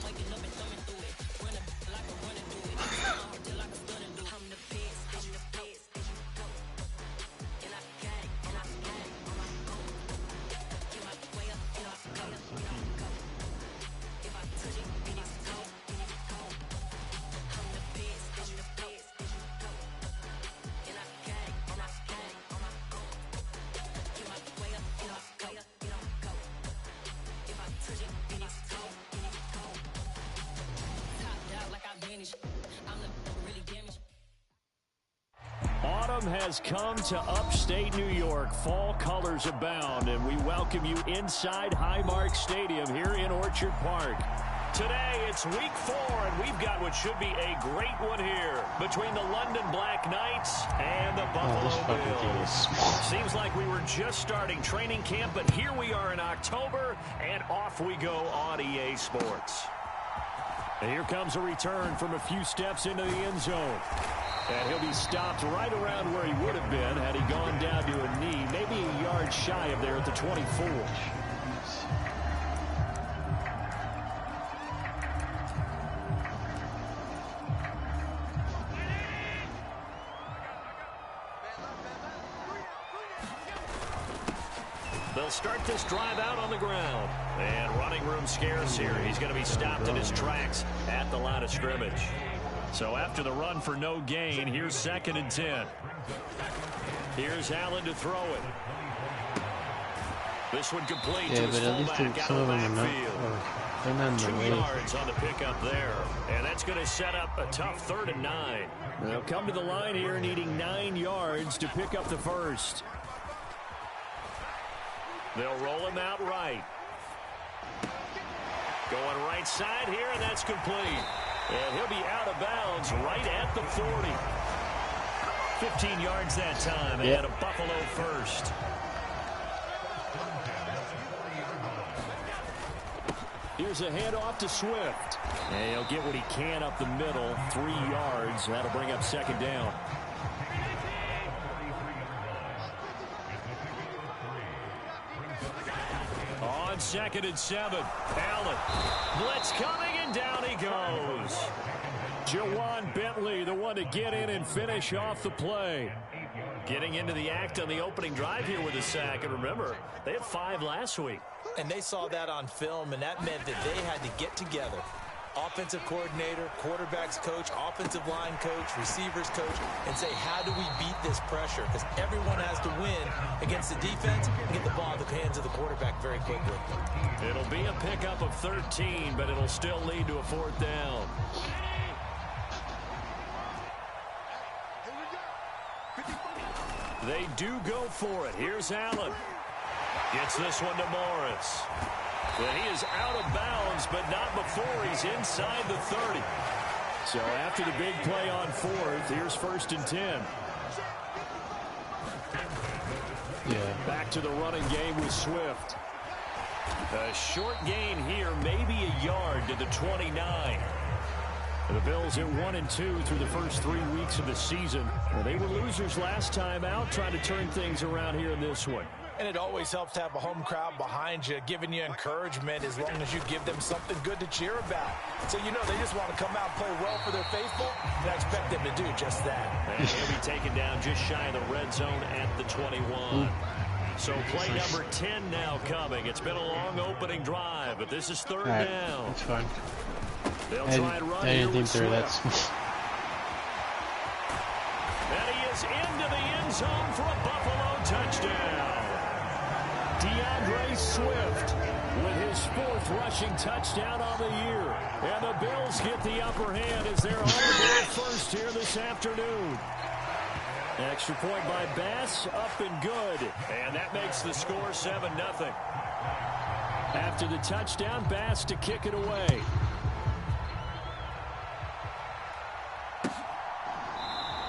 Autumn has come to upstate New York. Fall colors abound, and we welcome you inside Highmark Stadium here in Orchard Park. Today, it's week 4, and we've got what should be a great one here between the London Black Knights and the Buffalo Bills. Seems like we were just starting training camp, but here we are in October, and off we go on EA Sports. And here comes a return from a few steps into the end zone. And he'll be stopped right around where he would have been had he gone down to a knee, maybe a yard shy of there at the 24. They'll start this drive out on the ground. And running room scarce here. He's going to be stopped in his tracks at the line of scrimmage. So after the run for no gain, here's 2nd and 10. Here's Allen to throw it. This one complete to his fullback out of the backfield. 2 yards on the pickup there. And that's going to set up a tough 3rd and 9. They'll come to the line here needing 9 yards to pick up the first. They'll roll him out right. Going right side here, and that's complete. And he'll be out of bounds right at the 40. 15 yards that time, and a Buffalo first. Here's a handoff to Swift. And he'll get what he can up the middle, 3 yards. That'll bring up 2nd down. On 2nd and 7, Allen. Blitz coming, and down he goes. Jawan Bentley, the one to get in and finish off the play. Getting into the act on the opening drive here with a sack. And remember, they had 5 last week. And they saw that on film, and that meant that they had to get together. Offensive coordinator, quarterbacks coach, offensive line coach, receivers coach, and say, how do we beat this pressure? Because everyone has to win against the defense and get the ball in the hands of the quarterback very quickly. It'll be a pickup of 13, but it'll still lead to a 4th down. They do go for it. Here's Allen. Gets this one to Morris. Well, he is out of bounds, but not before he's inside the 30. So after the big play on 4th, here's 1st and 10. Back to the running game with Swift. A short gain here, maybe a yard to the 29. The Bills at 1-2 through the first 3 weeks of the season. Well, they were losers last time out, trying to turn things around here in this one. And it always helps to have a home crowd behind you, giving you encouragement as long as you give them something good to cheer about. So, you know, they just want to come out and play well for their faithful, and I expect them to do just that. And he'll be taken down just shy of the red zone at the 21. So play number 10 now coming. It's been a long opening drive, but this is 3rd down. That's fine. They'll try and run here with Swift. And he is into the end zone for a Buffalo touchdown. DeAndre Swift with his 4th rushing touchdown on the year. And the Bills get the upper hand as they're on the board first here this afternoon. Extra point by Bass, up and good. And that makes the score 7-0. After the touchdown, Bass to kick it away.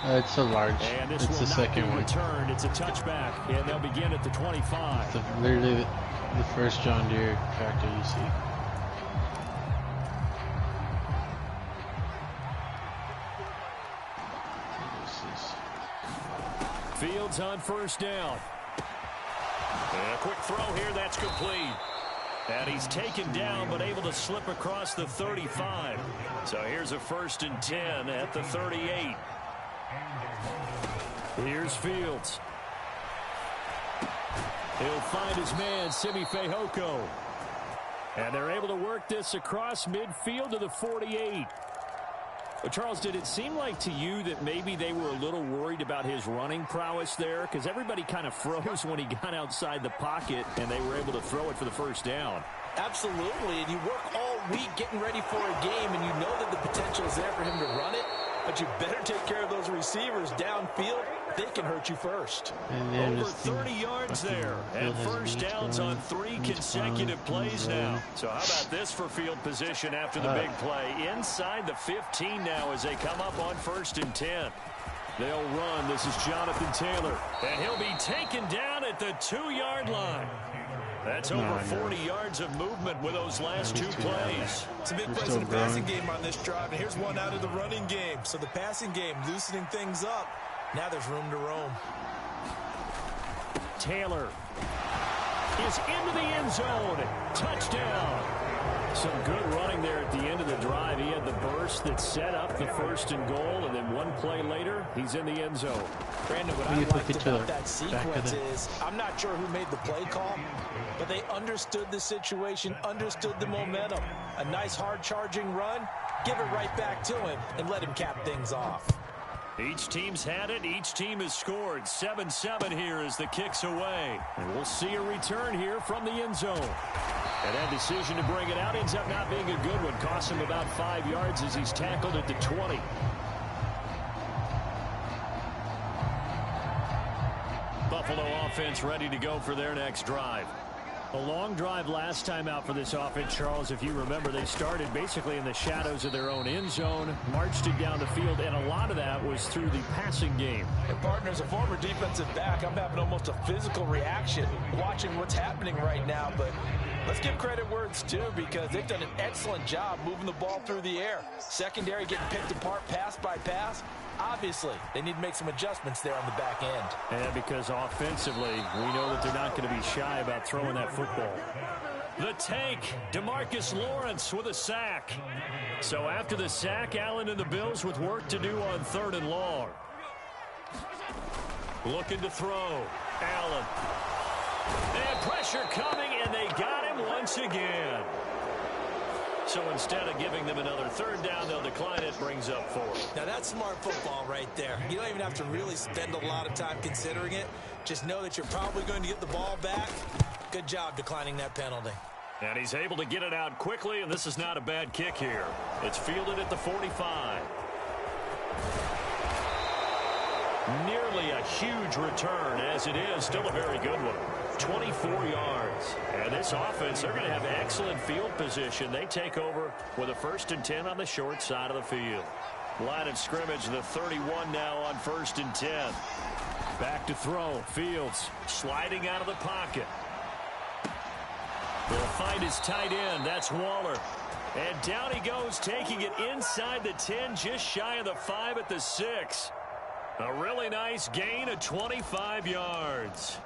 It's a large. And this it's will the not second be one. Returned. It's a touchback, and they'll begin at the 25. It's literally the first John Deere tractor you see. Fields on 1st down. And a quick throw here, that's complete. And he's taken down, but able to slip across the 35. So here's a 1st and 10 at the 38. Here's Fields. He'll find his man, Simi Fehoko. And they're able to work this across midfield to the 48. But Charles, did it seem like to you that maybe they were a little worried about his running prowess there? Because everybody kind of froze when he got outside the pocket, and they were able to throw it for the 1st down. Absolutely, and you work all week getting ready for a game, and you know that the potential is there for him to run it, but you better take care of those receivers downfield. They can hurt you first. Over 30 yards there, and 1st downs on 3 consecutive plays now. So how about this for field position after the big play? Inside the 15 now as they come up on 1st and 10. They'll run. This is Jonathan Taylor, and he'll be taken down at the 2-yard line. That's over 40 yards of movement with those last two plays. Some big plays in the passing game on this drive, and here's one out of the running game. So the passing game loosening things up. Now there's room to roam. Taylor is into the end zone. Touchdown. Some good running there at the end of the drive. He had the burst that set up the 1st and goal, and then one play later, he's in the end zone. Brandon, what I liked about that sequence is I'm not sure who made the play call, but they understood the situation, understood the momentum. A nice hard-charging run, give it right back to him, and let him cap things off. Each team's had it. Each team has scored. 7-7 here as the kick's away. And we'll see a return here from the end zone. And that decision to bring it out ends up not being a good one. Costs him about 5 yards as he's tackled at the 20. Buffalo offense ready to go for their next drive. A long drive last time out for this offense, Charles. If you remember, they started basically in the shadows of their own end zone, marched it down the field, and a lot of that was through the passing game. And partner, as a former defensive back, I'm having almost a physical reaction watching what's happening right now. But let's give credit where it's due, because they've done an excellent job moving the ball through the air. Secondary getting picked apart pass by pass. Obviously, they need to make some adjustments there on the back end. And because offensively, we know that they're not going to be shy about throwing that football. The tank, DeMarcus Lawrence with a sack. So after the sack, Allen and the Bills with work to do on 3rd and long. Looking to throw. Allen. And pressure coming, and they got him once again. So instead of giving them another 3rd down, they'll decline it. Brings up 4th. Now that's smart football right there. You don't even have to really spend a lot of time considering it. Just know that you're probably going to get the ball back. Good job declining that penalty. And he's able to get it out quickly, and this is not a bad kick here. It's fielded at the 45. Nearly a huge return, as it is still a very good one. 24 yards. And this offense, they're going to have excellent field position. They take over with a 1st and 10 on the short side of the field. Line of scrimmage, the 31 now on 1st and 10. Back to throw. Fields sliding out of the pocket. Will find his tight end. That's Waller. And down he goes, taking it inside the 10, just shy of the 5 at the 6. A really nice gain of 25 yards.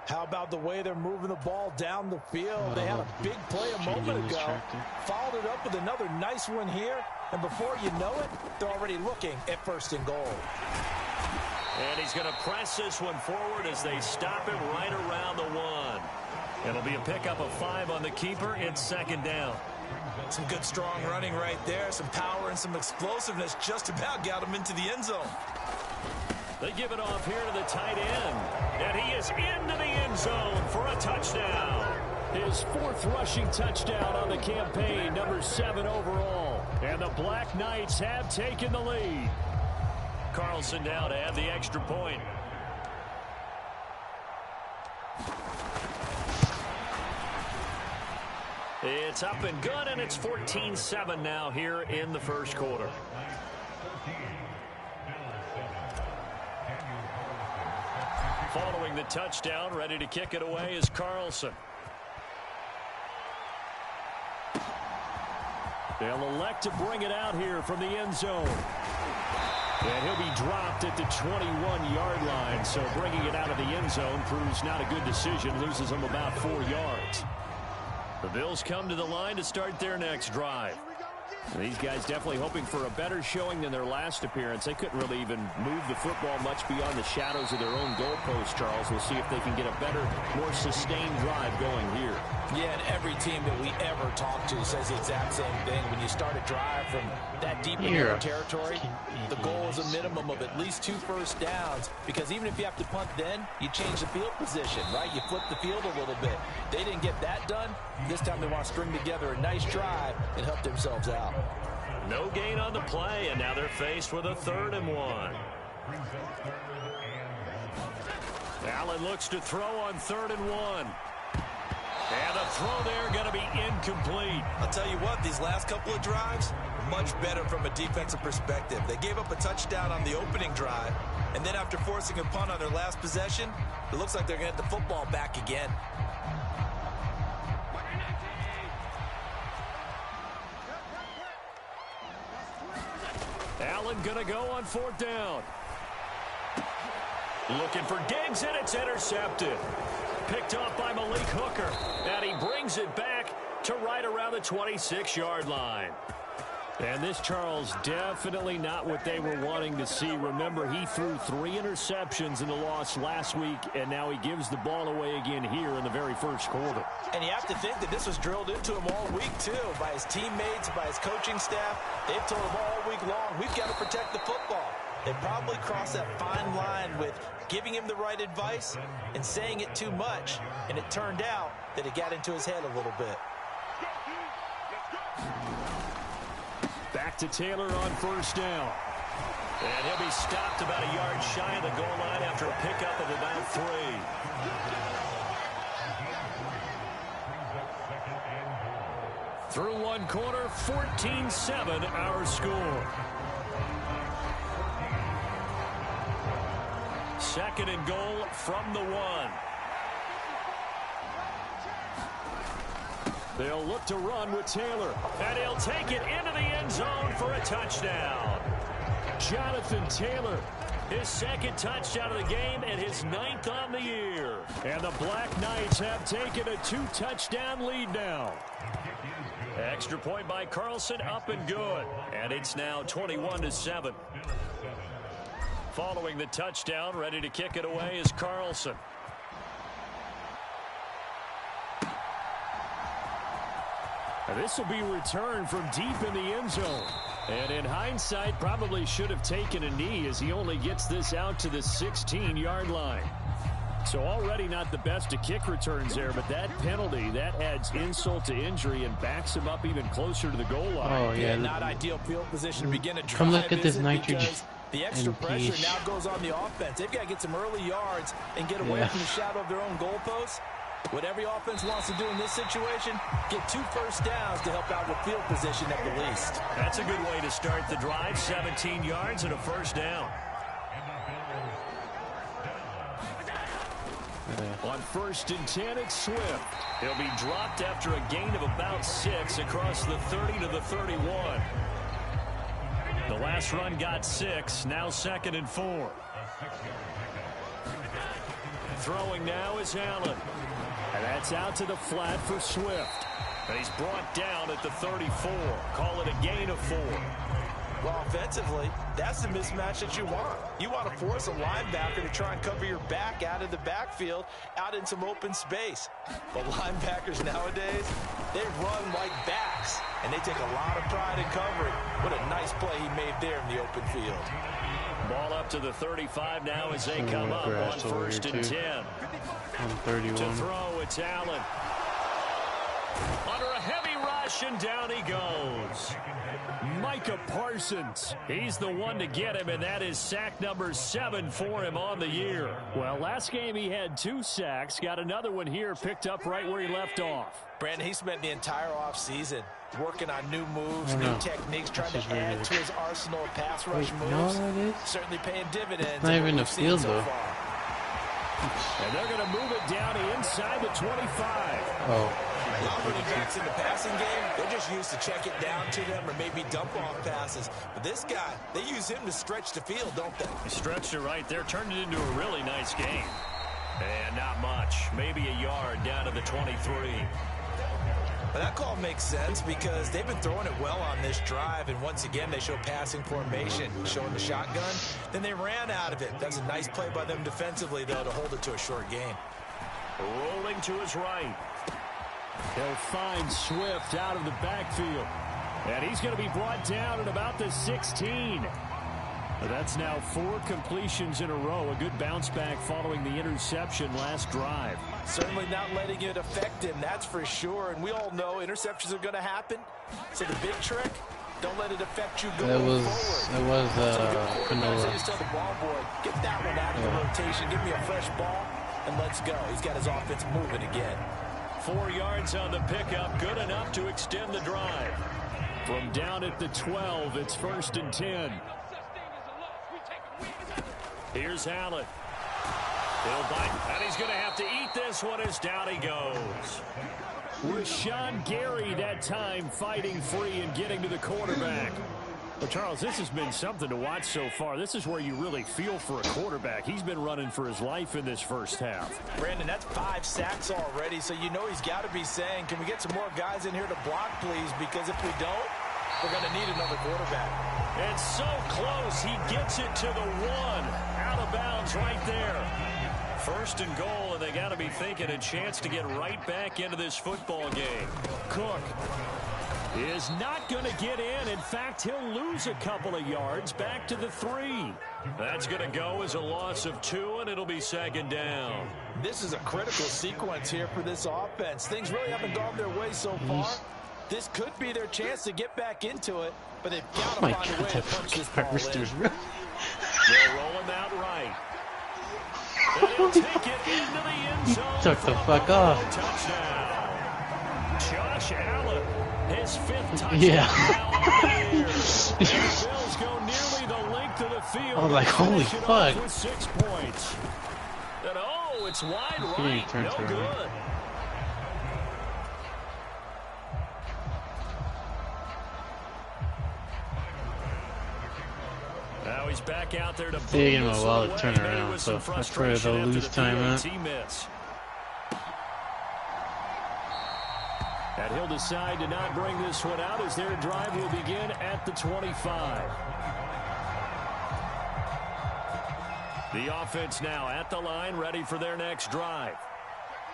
How about the way they're moving the ball down the field? They had a big play a moment ago. Followed it up with another nice one here. And before you know it, they're already looking at 1st and goal. And he's going to press this one forward as they stop him right around the 1. It'll be a pickup of 5 on the keeper. It's 2nd down. Some good strong running right there. Some power and some explosiveness just about got him into the end zone. They give it off here to the tight end. And he is into the end zone for a touchdown. His 4th rushing touchdown on the campaign, number 7 overall. And the Black Knights have taken the lead. Carlson down to add the extra point. It's up and good, and it's 14-7 now here in the 1st quarter. Following the touchdown, ready to kick it away is Carlson. They'll elect to bring it out here from the end zone. And he'll be dropped at the 21-yard line, so bringing it out of the end zone proves not a good decision, loses him about 4 yards. The Bills come to the line to start their next drive. And these guys definitely hoping for a better showing than their last appearance. They couldn't really even move the football much beyond the shadows of their own goalpost, Charles. We'll see if they can get a better, more sustained drive going here. Yeah, and every team that we ever talk to says the exact same thing. When you start a drive from that deep in their territory, the goal is a minimum of at least 2 first downs, because even if you have to punt then, you change the field position, right? You flip the field a little bit. They didn't get that done. This time they want to string together a nice drive and help themselves out. No gain on the play, and now they're faced with a 3rd and 1. Allen looks to throw on 3rd and 1. And the throw there going to be incomplete. I'll tell you what, these last couple of drives, much better from a defensive perspective. They gave up a touchdown on the opening drive, and then after forcing a punt on their last possession, it looks like they're going to get the football back again. Allen going to go on 4th down. Looking for Diggs, and it's intercepted. Picked off by Malik Hooker. And he brings it back to right around the 26-yard line. And this, Charles, definitely not what they were wanting to see. Remember, he threw 3 interceptions in the loss last week, and now he gives the ball away again here in the very first quarter. And you have to think that this was drilled into him all week, too, by his teammates, by his coaching staff. They've told him all week long, we've got to protect the football. They probably crossed that fine line with giving him the right advice and saying it too much, and it turned out that it got into his head a little bit. Back to Taylor on 1st down. And he'll be stopped about a yard shy of the goal line after a pickup of about 3. Through 1 quarter, 14-7 our score. 2nd and goal from the 1. They'll look to run with Taylor, and he'll take it into the end zone for a touchdown. Jonathan Taylor, his 2nd touchdown of the game and his 9th on the year. And the Black Knights have taken a 2-touchdown lead now. Extra point by Carlson, up and good. And it's now 21-7. Following the touchdown, ready to kick it away is Carlson. This will be returned from deep in the end zone. And in hindsight, probably should have taken a knee as he only gets this out to the 16-yard line. So already not the best of kick returns there, but that penalty, that adds insult to injury and backs him up even closer to the goal line. Oh, yeah. Not ideal field position to begin a drive. Come look at this nitrogen. The extra pressure now goes on the offense. They've got to get some early yards and get away from the shadow of their own goalposts. What every offense wants to do in this situation, get 2 first downs to help out with field position at the least. That's a good way to start the drive. 17 yards and a 1st down. On 1st and 10, it's Swift. He'll be dropped after a gain of about 6 across the 30 to the 31. The last run got 6, now 2nd and 4. Throwing now is Allen. And that's out to the flat for Swift. And he's brought down at the 34. Call it a gain of 4. Well, offensively, that's the mismatch that you want. You want to force a linebacker to try and cover your back out of the backfield, out in some open space. But linebackers nowadays, they run like backs, and they take a lot of pride in covering. What a nice play he made there in the open field. Ball up to the 35 now as they come up on 1st and 10. On 31. To throw, it's Allen. Under a heavy rush, and down he goes. Micah Parsons. He's the one to get him, and that is sack number 7 for him on the year. Well, last game he had 2 sacks. Got another one here, picked up right where he left off. Brandon, he spent the entire offseason working on new moves, new techniques, trying to add to his arsenal of pass rush moves. No, certainly paying dividends. It's not even a field, though. And they're going to move it down inside the 25. Oh. A lot of running backs in the passing game, they're just used to check it down to them or maybe dump off passes. But this guy, they use him to stretch the field, don't they? He stretched it right there, turned it into a really nice game. And not much, maybe a yard down to the 23. But that call makes sense because they've been throwing it well on this drive, and once again they show passing formation, showing the shotgun. Then they ran out of it. That's a nice play by them defensively, though, to hold it to a short game. Rolling to his right. He'll find Swift out of the backfield. And he's going to be brought down at about the 16. That's now 4 completions in a row. A good bounce back following the interception last drive. Certainly not letting it affect him, that's for sure. And we all know interceptions are going to happen. So the big trick, don't let it affect you going forward. It was Canola. Just tell the ball boy, get that one out of the rotation, give me a fresh ball, and let's go. He's got his offense moving again. 4 yards on the pickup, good enough to extend the drive. From down at the 12, it's 1st and 10. Here's Allen. He'll bite, and he's going to have to eat this one as down he goes. Rashawn Gary that time fighting free and getting to the quarterback. Well, Charles, this has been something to watch so far. This is where you really feel for a quarterback. He's been running for his life in this first half. Brandon, that's 5 sacks already, so you know he's got to be saying, can we get some more guys in here to block, please? Because if we don't, we're going to need another quarterback. And so close, he gets it to the 1. Out of bounds right there. First and goal, and they got to be thinking a chance to get right back into this football game. Cook is not going to get in. In fact, he'll lose a couple of yards back to the 3. That's going to go as a loss of 2, and it'll be second down. This is a critical sequence here for this offense. Things really haven't gone their way so far. This could be their chance to get back into it, but they've got to find a way to punch this ball in. They'll roll him out right. And he'll take it into the end zone. Took the fuck off. Touchdown. Josh Allen, his 5th touchdown. Yeah. And the Bills go nearly the length of the field. I was like, holy fuck. With 6 points. And oh, it's wide right. No good. Now he's back out there to taking him a while to turn around, so that's where they'll lose time at. And he'll decide to not bring this one out as their drive will begin at the 25. The offense now at the line, ready for their next drive.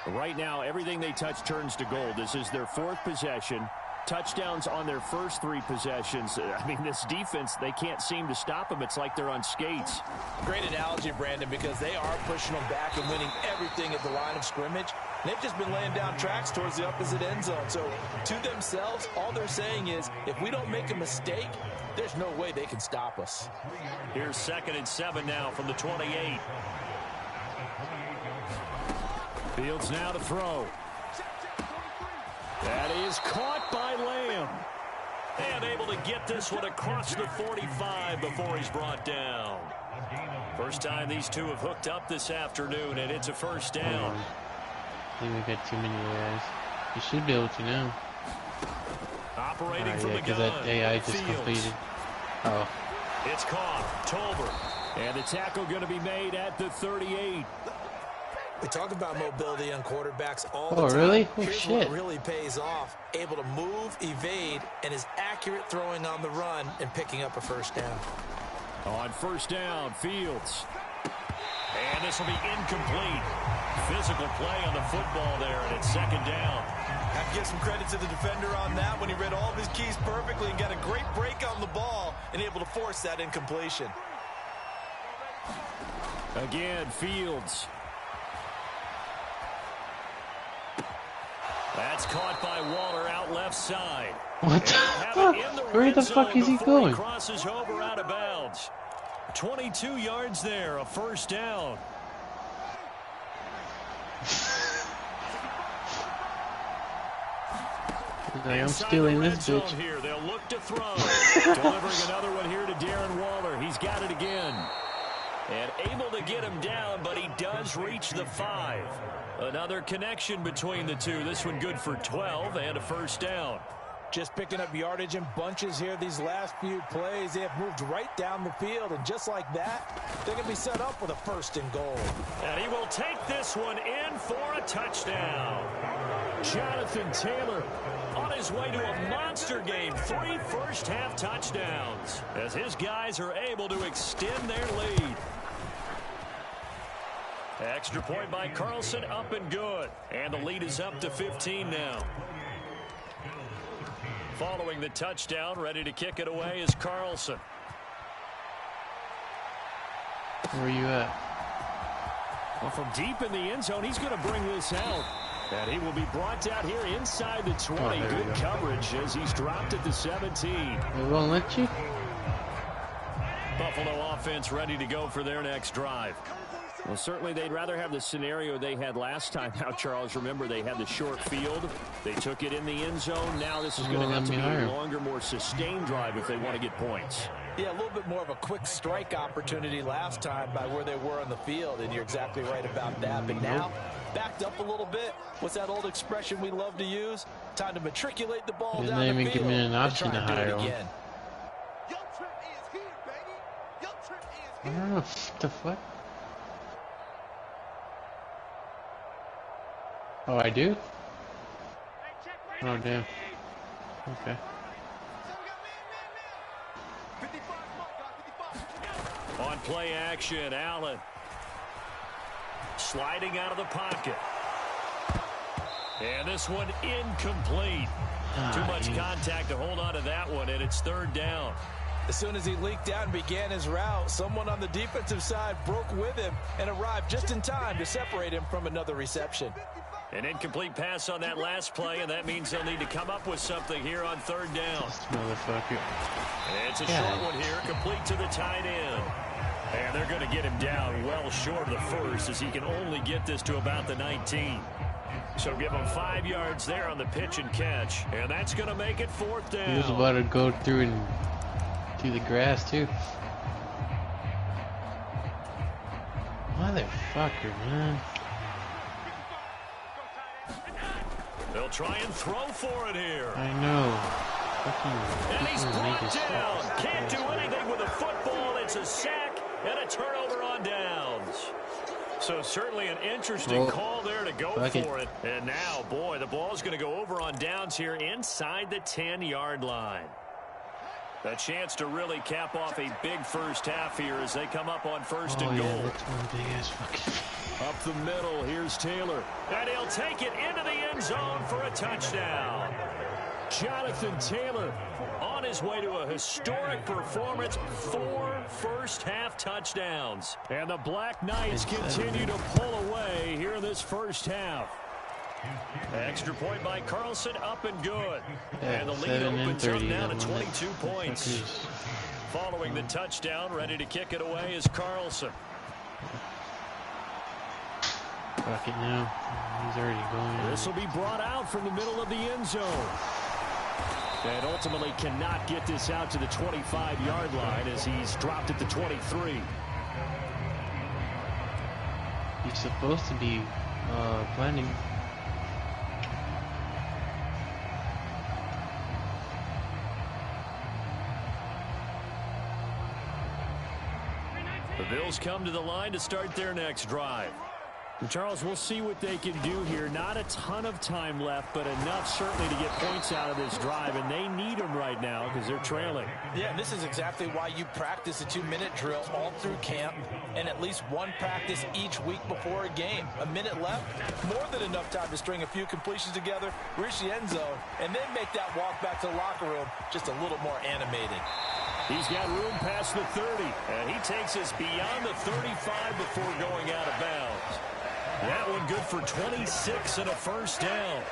Right now, everything they touch turns to gold. This is their 4th possession. Touchdowns on their first 3 possessions. I mean, this defense, they can't seem to stop them. It's like they're on skates. Great analogy, Brandon, because they are pushing them back and winning everything at the line of scrimmage. They've just been laying down tracks towards the opposite end zone. So, to themselves, all they're saying is, if we don't make a mistake, there's no way they can stop us. Here's 2nd and 7 now from the 28. Fields now to throw. That is caught by Lamb. And able to get this one across the 45 before he's brought down. First time these two have hooked up this afternoon, and it's a first down. I think we got too many guys. You should be able to now. Operating from the gun. Because that AI just completed. Oh. It's caught. Tolbert. And the tackle going to be made at the 38. We talk about mobility on quarterbacks all the time. Oh, really? Oh, Here's shit. what really pays off. Able to move, evade, and is accurate throwing on the run and picking up a first down. On first down, Fields. And this will be incomplete. Physical play on the football there, and it's second down. Have to give some credit to the defender on that when he read all of his keys perfectly and got a great break on the ball and able to force that incompletion. Again, Fields. That's caught by Waller out left side. What the fuck? Where the fuck is he going? He crosses over out of bounds. 22 yards there, a first down. I'm stealing this bitch. Here. They'll look to throw. Delivering another one here to Darren Waller. He's got it again. And able to get him down, but he does reach the 5. Another connection between the two. This one good for 12 and a first down. Just picking up yardage in bunches here these last few plays. They have moved right down the field, and just like that, they're going to be set up with a first and goal. And he will take this one in for a touchdown. Jonathan Taylor on his way to a monster game. 3 first-half touchdowns as his guys are able to extend their lead. Extra point by Carlson, up and good. And the lead is up to 15 now. Following the touchdown, ready to kick it away is Carlson. Where are you at? Well, from deep in the end zone, he's going to bring this out. And he will be brought out here inside the 20. Oh, good coverage as he's dropped at the 17. It won't let you? Buffalo offense ready to go for their next drive. Well, certainly they'd rather have the scenario they had last time. Now, Charles, remember they had the short field. They took it in the end zone. Now this is going to have to be a longer, more sustained drive if they want to get points. Yeah, a little bit more of a quick strike opportunity last time by where they were on the field, and you're exactly right about that. But now, backed up a little bit. What's that old expression we love to use? Time to matriculate the ball down the field. Didn't even give me an option to hire him. I don't know. What the fuck? Oh, I do? Oh, damn. Okay. On play action, Allen. Sliding out of the pocket. And this one incomplete. Too much contact to hold on to that one, and it's third down. As soon as he leaked out and began his route, someone on the defensive side broke with him and arrived just in time to separate him from another reception. An incomplete pass on that last play, and that means they'll need to come up with something here on third down. This motherfucker. And it's a short one here, complete to the tight end. And they're going to get him down well short of the first, as he can only get this to about the 19. So give him 5 yards there on the pitch and catch, and that's going to make it fourth down. He was about to go through the grass too. Motherfucker, man. They'll try and throw for it here. I know. And he's brought down. Can't do anything with a football. It's a sack and a turnover on downs. So certainly an interesting call there to go for it. And now, boy, the ball's going to go over on downs here inside the 10-yard line. A chance to really cap off a big first half here as they come up on first and goal. Yeah, that's one big ass fucking... Up the middle, here's Taylor. And he'll take it into the end zone for a touchdown. Jonathan Taylor on his way to a historic performance. 4 first-half touchdowns. And the Black Knights continue to pull away here in this first half. Extra point by Carlson, up and good. And the lead opens up now to 22 points. Following the touchdown, ready to kick it away is Carlson. Fuck it now. He's already going. This will be brought out from the middle of the end zone. And ultimately cannot get this out to the 25-yard line as he's dropped at the 23. He's supposed to be planning. The Bills come to the line to start their next drive. Charles, we'll see what they can do here. Not a ton of time left, but enough certainly to get points out of this drive, and they need them right now because they're trailing. Yeah, and this is exactly why you practice a 2-minute drill all through camp and at least one practice each week before a game. A minute left, more than enough time to string a few completions together, reach the end zone, and then make that walk back to the locker room just a little more animated. He's got room past the 30, and he takes us beyond the 35 before going out of bounds. That one good for 26 and a first down.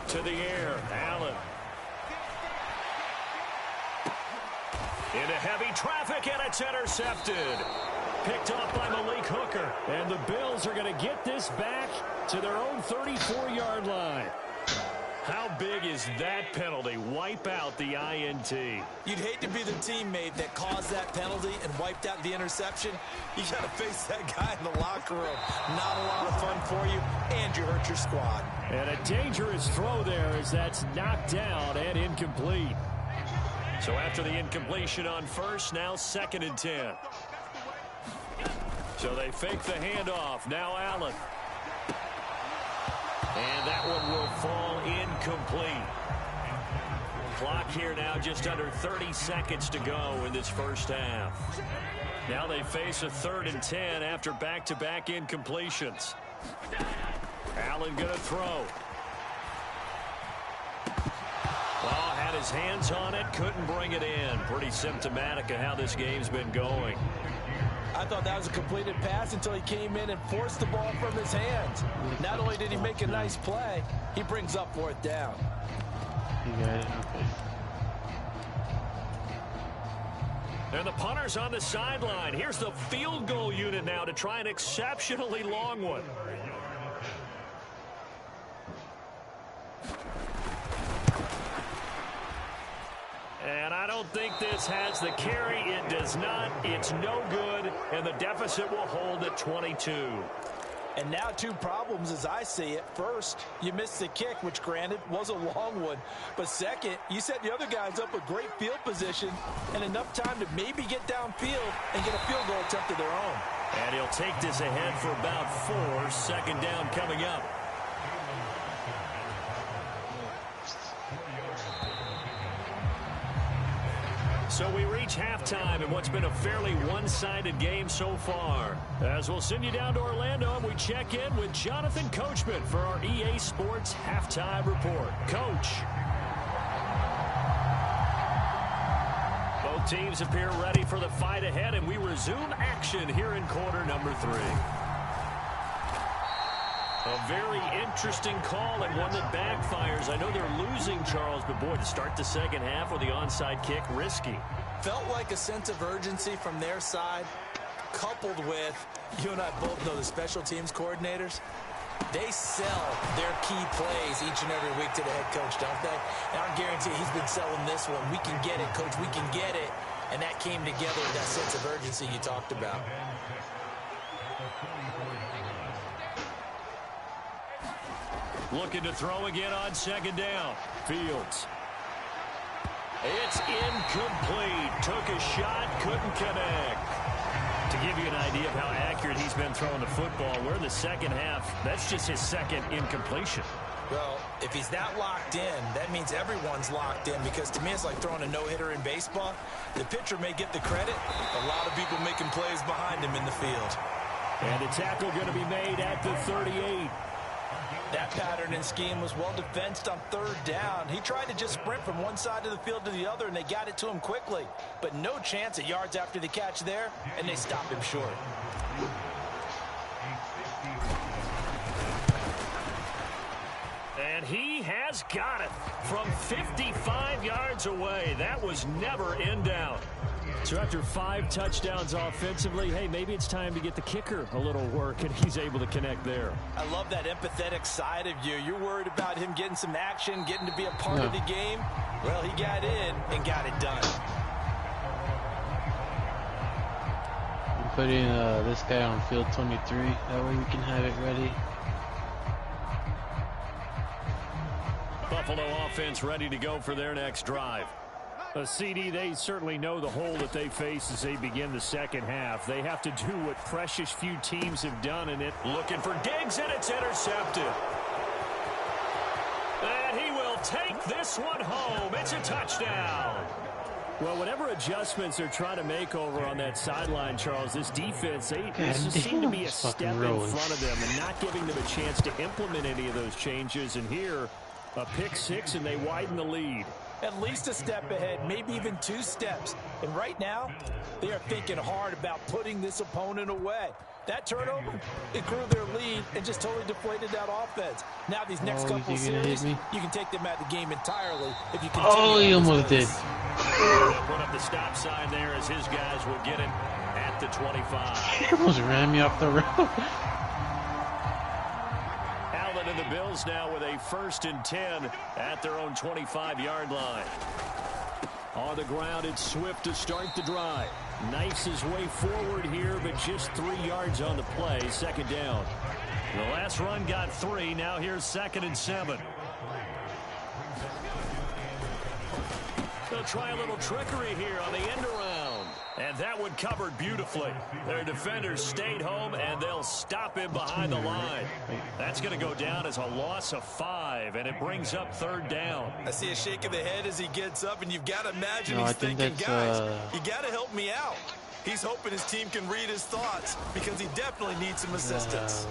To the air, Allen. Into heavy traffic, and it's intercepted. Picked off by Malik Hooker. And the Bills are going to get this back to their own 34-yard line. How big is that penalty? Wipe out the INT. You'd hate to be the teammate that caused that penalty and wiped out the interception. You got to face that guy in the locker room. Not a lot of fun for you, and you hurt your squad. And a dangerous throw there as that's knocked down and incomplete. So after the incompletion on first, now 2nd and 10. So they fake the handoff. Now Allen. And that one will fall incomplete. Clock here now just under 30 seconds to go in this first half. Now they face a 3rd and 10 after back-to-back incompletions. Allen going to throw. Oh, had his hands on it, couldn't bring it in. Pretty symptomatic of how this game's been going. I thought that was a completed pass until he came in and forced the ball from his hands. Not only did he make a nice play, he brings up 4th down. You got it, okay. And the punter's on the sideline. Here's the field goal unit now to try an exceptionally long one. And I don't think this has the carry. It does not. It's no good. And the deficit will hold at 22. And now 2 problems as I see it. First, you missed the kick, which granted was a long one. But second, you set the other guys up with great field position and enough time to maybe get downfield and get a field goal attempt of their own. And he'll take this ahead for about 4. Second down coming up. So we reach halftime in what's been a fairly one-sided game so far. As we'll send you down to Orlando, and we check in with Jonathan Coachman for our EA Sports Halftime Report. Coach. Both teams appear ready for the fight ahead, and we resume action here in quarter number 3. A very interesting call and one that backfires. I know they're losing, Charles, but boy, to start the second half with the onside kick, risky. Felt like a sense of urgency from their side, coupled with, you and I both know the special teams coordinators, they sell their key plays each and every week to the head coach, don't they? And I guarantee he's been selling this one. We can get it, coach, we can get it. And that came together with that sense of urgency you talked about. Looking to throw again on second down. Fields. It's incomplete. Took a shot, couldn't connect. To give you an idea of how accurate he's been throwing the football, we're in the second half. That's just his second incompletion. Well, if he's that locked in, that means everyone's locked in, because to me it's like throwing a no-hitter in baseball. The pitcher may get the credit. A lot of people making plays behind him in the field. And the tackle going to be made at the 38. That pattern and scheme was well defensed on third down. He tried to just sprint from one side of the field to the other, and they got it to him quickly. But no chance at yards after the catch there, and they stopped him short. And he has got it from 55 yards away. That was never in doubt. So after 5 touchdowns offensively, hey, maybe it's time to get the kicker a little work, and he's able to connect there. I love that empathetic side of you. You're worried about him getting some action, getting to be a part of the game. Well, he got in and got it done. I'm putting this guy on field 23. That way we can have it ready. Buffalo offense ready to go for their next drive. A CD, they certainly know the hole that they face as they begin the second half. They have to do what precious few teams have done in it. Looking for Diggs, and it's intercepted. And he will take this one home. It's a touchdown. Well, whatever adjustments they're trying to make over on that sideline, Charles, this defense, they just seem to be a step in front of them and not giving them a chance to implement any of those changes. And here, a pick 6, and they widen the lead. At least a step ahead, maybe even 2 steps. And right now, they are thinking hard about putting this opponent away. That turnover, it grew their lead and just totally deflated that offense. Now these next couple series, you can take them out of the game entirely if you continue. Oh, he almost did. Put up the stop sign there as his guys will get it at the 25. He almost ran me off the road. And the Bills now with a 1st and 10 at their own 25-yard line. On the ground, it's Swift to start the drive. Knifes his way forward here, but just 3 yards on the play. Second down. The last run got 3. Now here's 2nd and 7. They'll try a little trickery here on the end around. And that one covered beautifully. Their defenders stayed home, and they'll stop him behind the line. That's going to go down as a loss of 5, and it brings up 3rd down. I see a shake of the head as he gets up, and you've got to imagine he's thinking, guys, you got to help me out. He's hoping his team can read his thoughts because he definitely needs some assistance.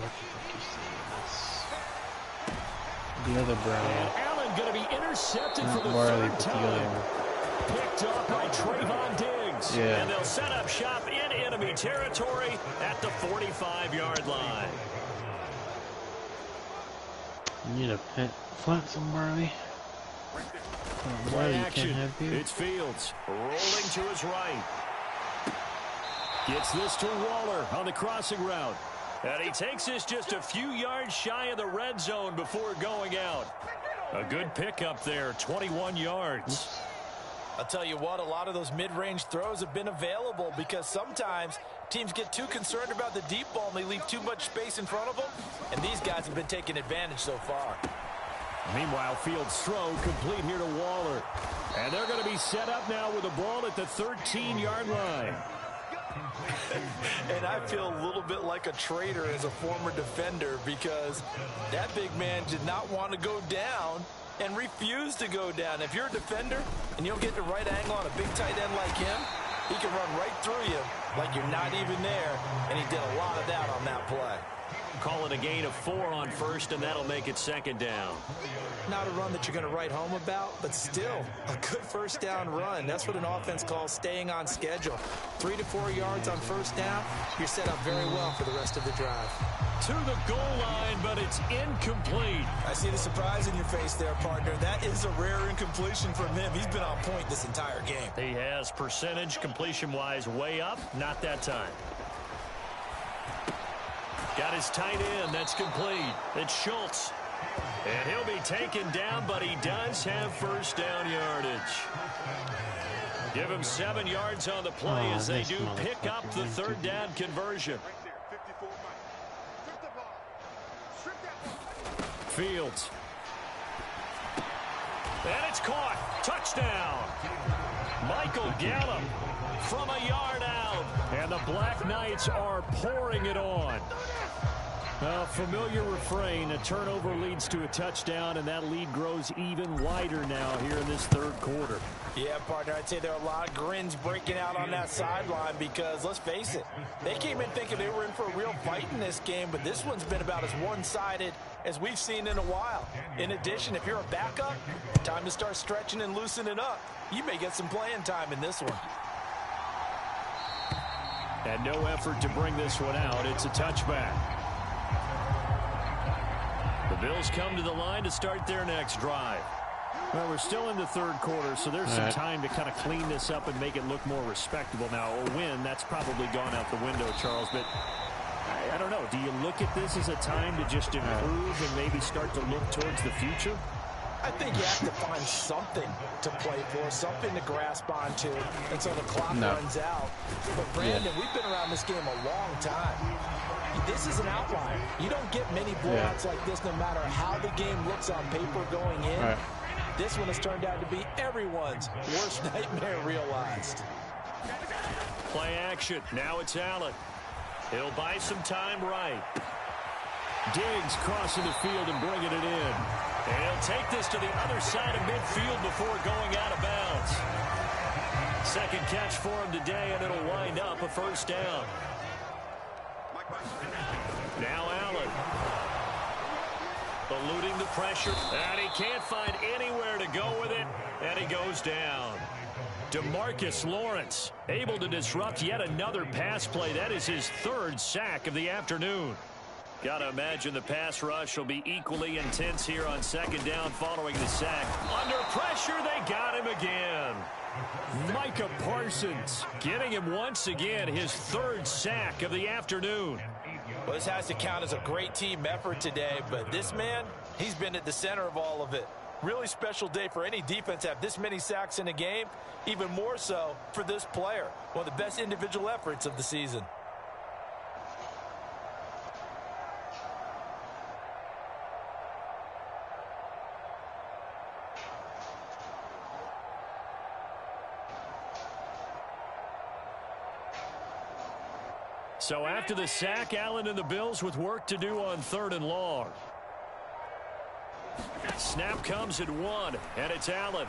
The other Brown. And Allen going to be intercepted for the 3rd time. Picked up by Trayvon Diggs. Yeah. And they'll set up shop in enemy territory at the 45-yard line. You need a flat somewhere. Play action. It's Fields rolling to his right. Gets this to Waller on the crossing route. And he takes this just a few yards shy of the red zone before going out. A good pickup there, 21 yards. I'll tell you what, a lot of those mid-range throws have been available because sometimes Teams get too concerned about the deep ball, and they leave too much space in front of them, and these guys have been taking advantage so far. Meanwhile, Fields' throw complete here to Waller. And they're going to be set up now with the ball at the 13-yard line. And I feel a little bit like a traitor as a former defender because that big man did not want to go down and refused to go down. If you're a defender and you don't get the right angle on a big tight end like him, he can run right through you like you're not even there, and he did a lot of that on that play. Call it a gain of 4 on first, and that'll make it second down. Not a run that you're going to write home about, but still a good first down run. That's what an offense calls staying on schedule. 3 to 4 yards on first down, you're set up very well for the rest of the drive. To the goal line, but it's incomplete. I see the surprise in your face there, partner. That is a rare incompletion from him. He's been on point this entire game. He has percentage completion-wise way up, not that time. Got his tight end. That's complete. It's Schultz. And he'll be taken down, but he does have first down yardage. Give him 7 yards on the play as they do pick up the third down conversion. Fields. And it's caught. Touchdown. Michael Gallup from a yard out. And the Black Knights are pouring it on. A familiar refrain, a turnover leads to a touchdown, and that lead grows even wider now here in this third quarter. Yeah, partner, I'd say there are a lot of grins breaking out on that sideline because, let's face it, they came in thinking they were in for a real fight in this game, but this one's been about as one-sided as we've seen in a while. In addition, if you're a backup, time to start stretching and loosening up. You may get some playing time in this one. And no effort to bring this one out. It's a touchback. The Bills come to the line to start their next drive. Well, we're still in the third quarter, so there's some time to kind of clean this up and make it look more respectable. Now, a win, that's probably gone out the window, Charles, but I don't know. Do you look at this as a time to just improve and maybe start to look towards the future? I think you have to find something to play for, something to grasp onto until the clock runs out. But, Brandon, we've been around this game a long time. This is an outlier. You don't get many blowouts like this no matter how the game looks on paper going in. This one has turned out to be everyone's worst nightmare realized. Play action. Now it's Allen. He'll buy some time right. Diggs crossing the field and bringing it in. And he'll take this to the other side of midfield before going out of bounds. Second catch for him today, and it'll wind up a first down. Now Allen. Eluding the pressure. And he can't find anywhere to go with it. And he goes down. DeMarcus Lawrence able to disrupt yet another pass play. That is his third sack of the afternoon. Got to imagine the pass rush will be equally intense here on second down following the sack. Under pressure, they got him again. Micah Parsons getting him once again, his third sack of the afternoon. Well, this has to count as a great team effort today, but this man, he's been at the center of all of it. Really special day for any defense to have this many sacks in a game, even more so for this player. One of the best individual efforts of the season. So after the sack, Allen and the Bills with work to do on 3rd and long. Snap comes at 1, and it's Allen.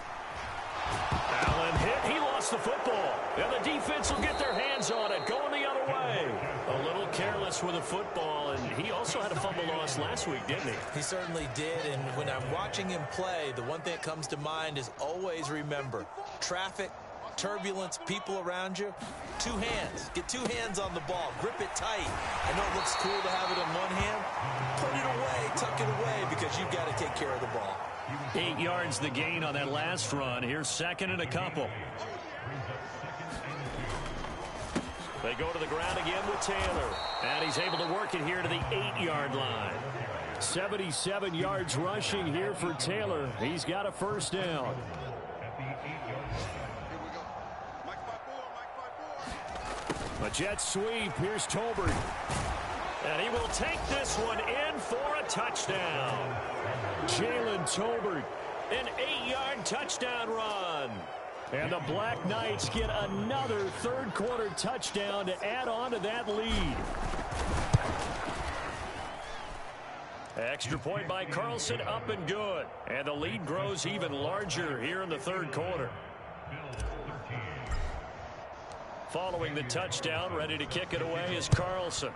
Allen hit. He lost the football. And the defense will get their hands on it, going the other way. A little careless with the football, and he also had a fumble loss last week, didn't he? He certainly did, and when I'm watching him play, the one thing that comes to mind is always remember, traffic, turbulence, people around you, 2 hands. Get 2 hands on the ball. Grip it tight. I know it looks cool to have it in one hand. Put it away. Tuck it away because you've got to take care of the ball. 8 yards the gain on that last run. Here's 2nd and a couple. They go to the ground again with Taylor. And he's able to work it here to the 8-yard line. 77 yards rushing here for Taylor. He's got a first down. A jet sweep. Here's Tolbert. And he will take this one in for a touchdown. Jalen Tolbert, an 8-yard touchdown run. And the Black Knights get another third-quarter touchdown to add on to that lead. Extra point by Carlson, up and good. And the lead grows even larger here in the third quarter. Following the touchdown, ready to kick it away is Carlson.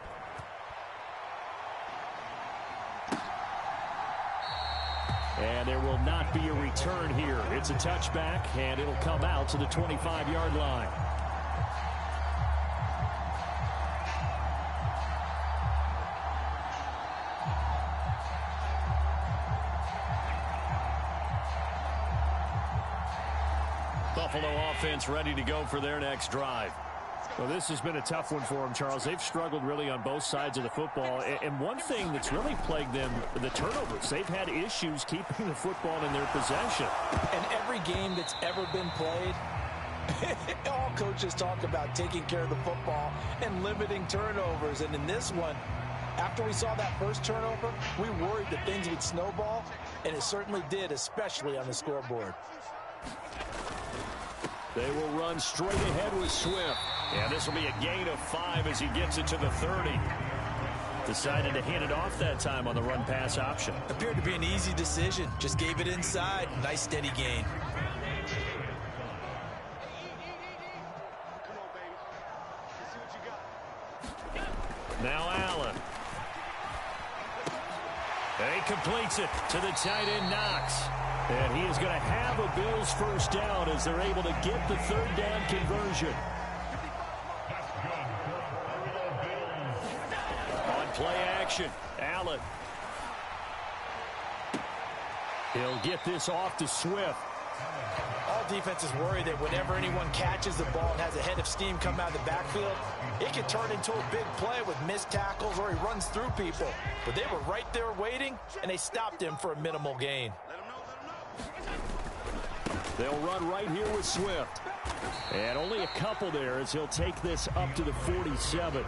And there will not be a return here. It's a touchback, and it'll come out to the 25-yard line. Buffalo offense ready to go for their next drive. Well, this has been a tough one for them, Charles. They've struggled really on both sides of the football. And one thing that's really plagued them, the turnovers. They've had issues keeping the football in their possession. And every game that's ever been played, all coaches talk about taking care of the football and limiting turnovers. And in this one, after we saw that first turnover, we worried that things would snowball, and it certainly did, especially on the scoreboard. They will run straight ahead with Swift. Yeah, this will be a gain of 5 as he gets it to the 30. Decided to hand it off that time on the run-pass option. Appeared to be an easy decision. Just gave it inside. Nice, steady gain. Now Allen. And he completes it to the tight end, Knox. And he is going to have a Bills first down as they're able to get the third down conversion. On play action, Allen. He'll get this off to Swift. All defenses worry that whenever anyone catches the ball and has a head of steam come out of the backfield, it can turn into a big play with missed tackles or he runs through people. But they were right there waiting, and they stopped him for a minimal gain. They'll run right here with Swift. And only a couple there as he'll take this up to the 47.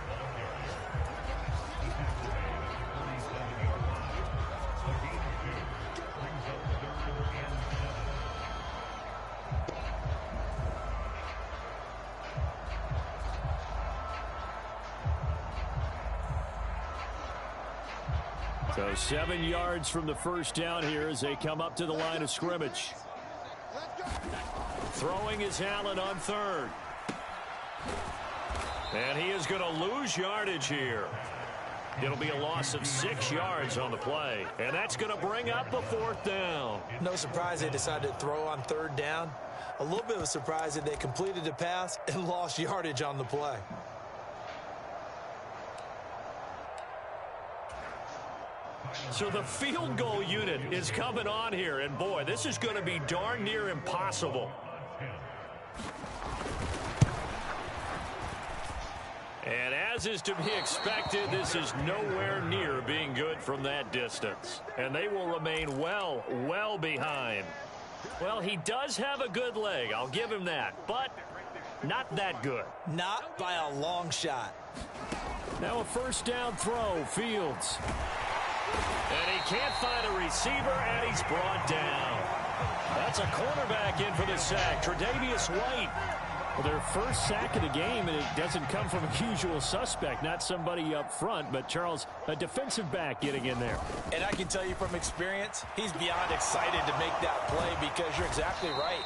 So 7 yards from the first down here as they come up to the line of scrimmage. Throwing is Allen on third. And he is going to lose yardage here. It'll be a loss of 6 yards on the play. And that's going to bring up a fourth down. No surprise they decided to throw on third down. A little bit of a surprise that they completed the pass and lost yardage on the play. So the field goal unit is coming on here. And boy, this is going to be darn near impossible. And as is to be expected, this is nowhere near being good from that distance. And they will remain well behind. Well, he does have a good leg. I'll give him that. But not that good. Not by a long shot. Now a first down throw, Fields. And he can't find a receiver, and he's brought down. That's a cornerback in for the sack, Tre'Davious White. Well, their first sack of the game, and it doesn't come from a usual suspect, not somebody up front, but Charles, a defensive back getting in there. And I can tell you from experience, he's beyond excited to make that play because you're exactly right.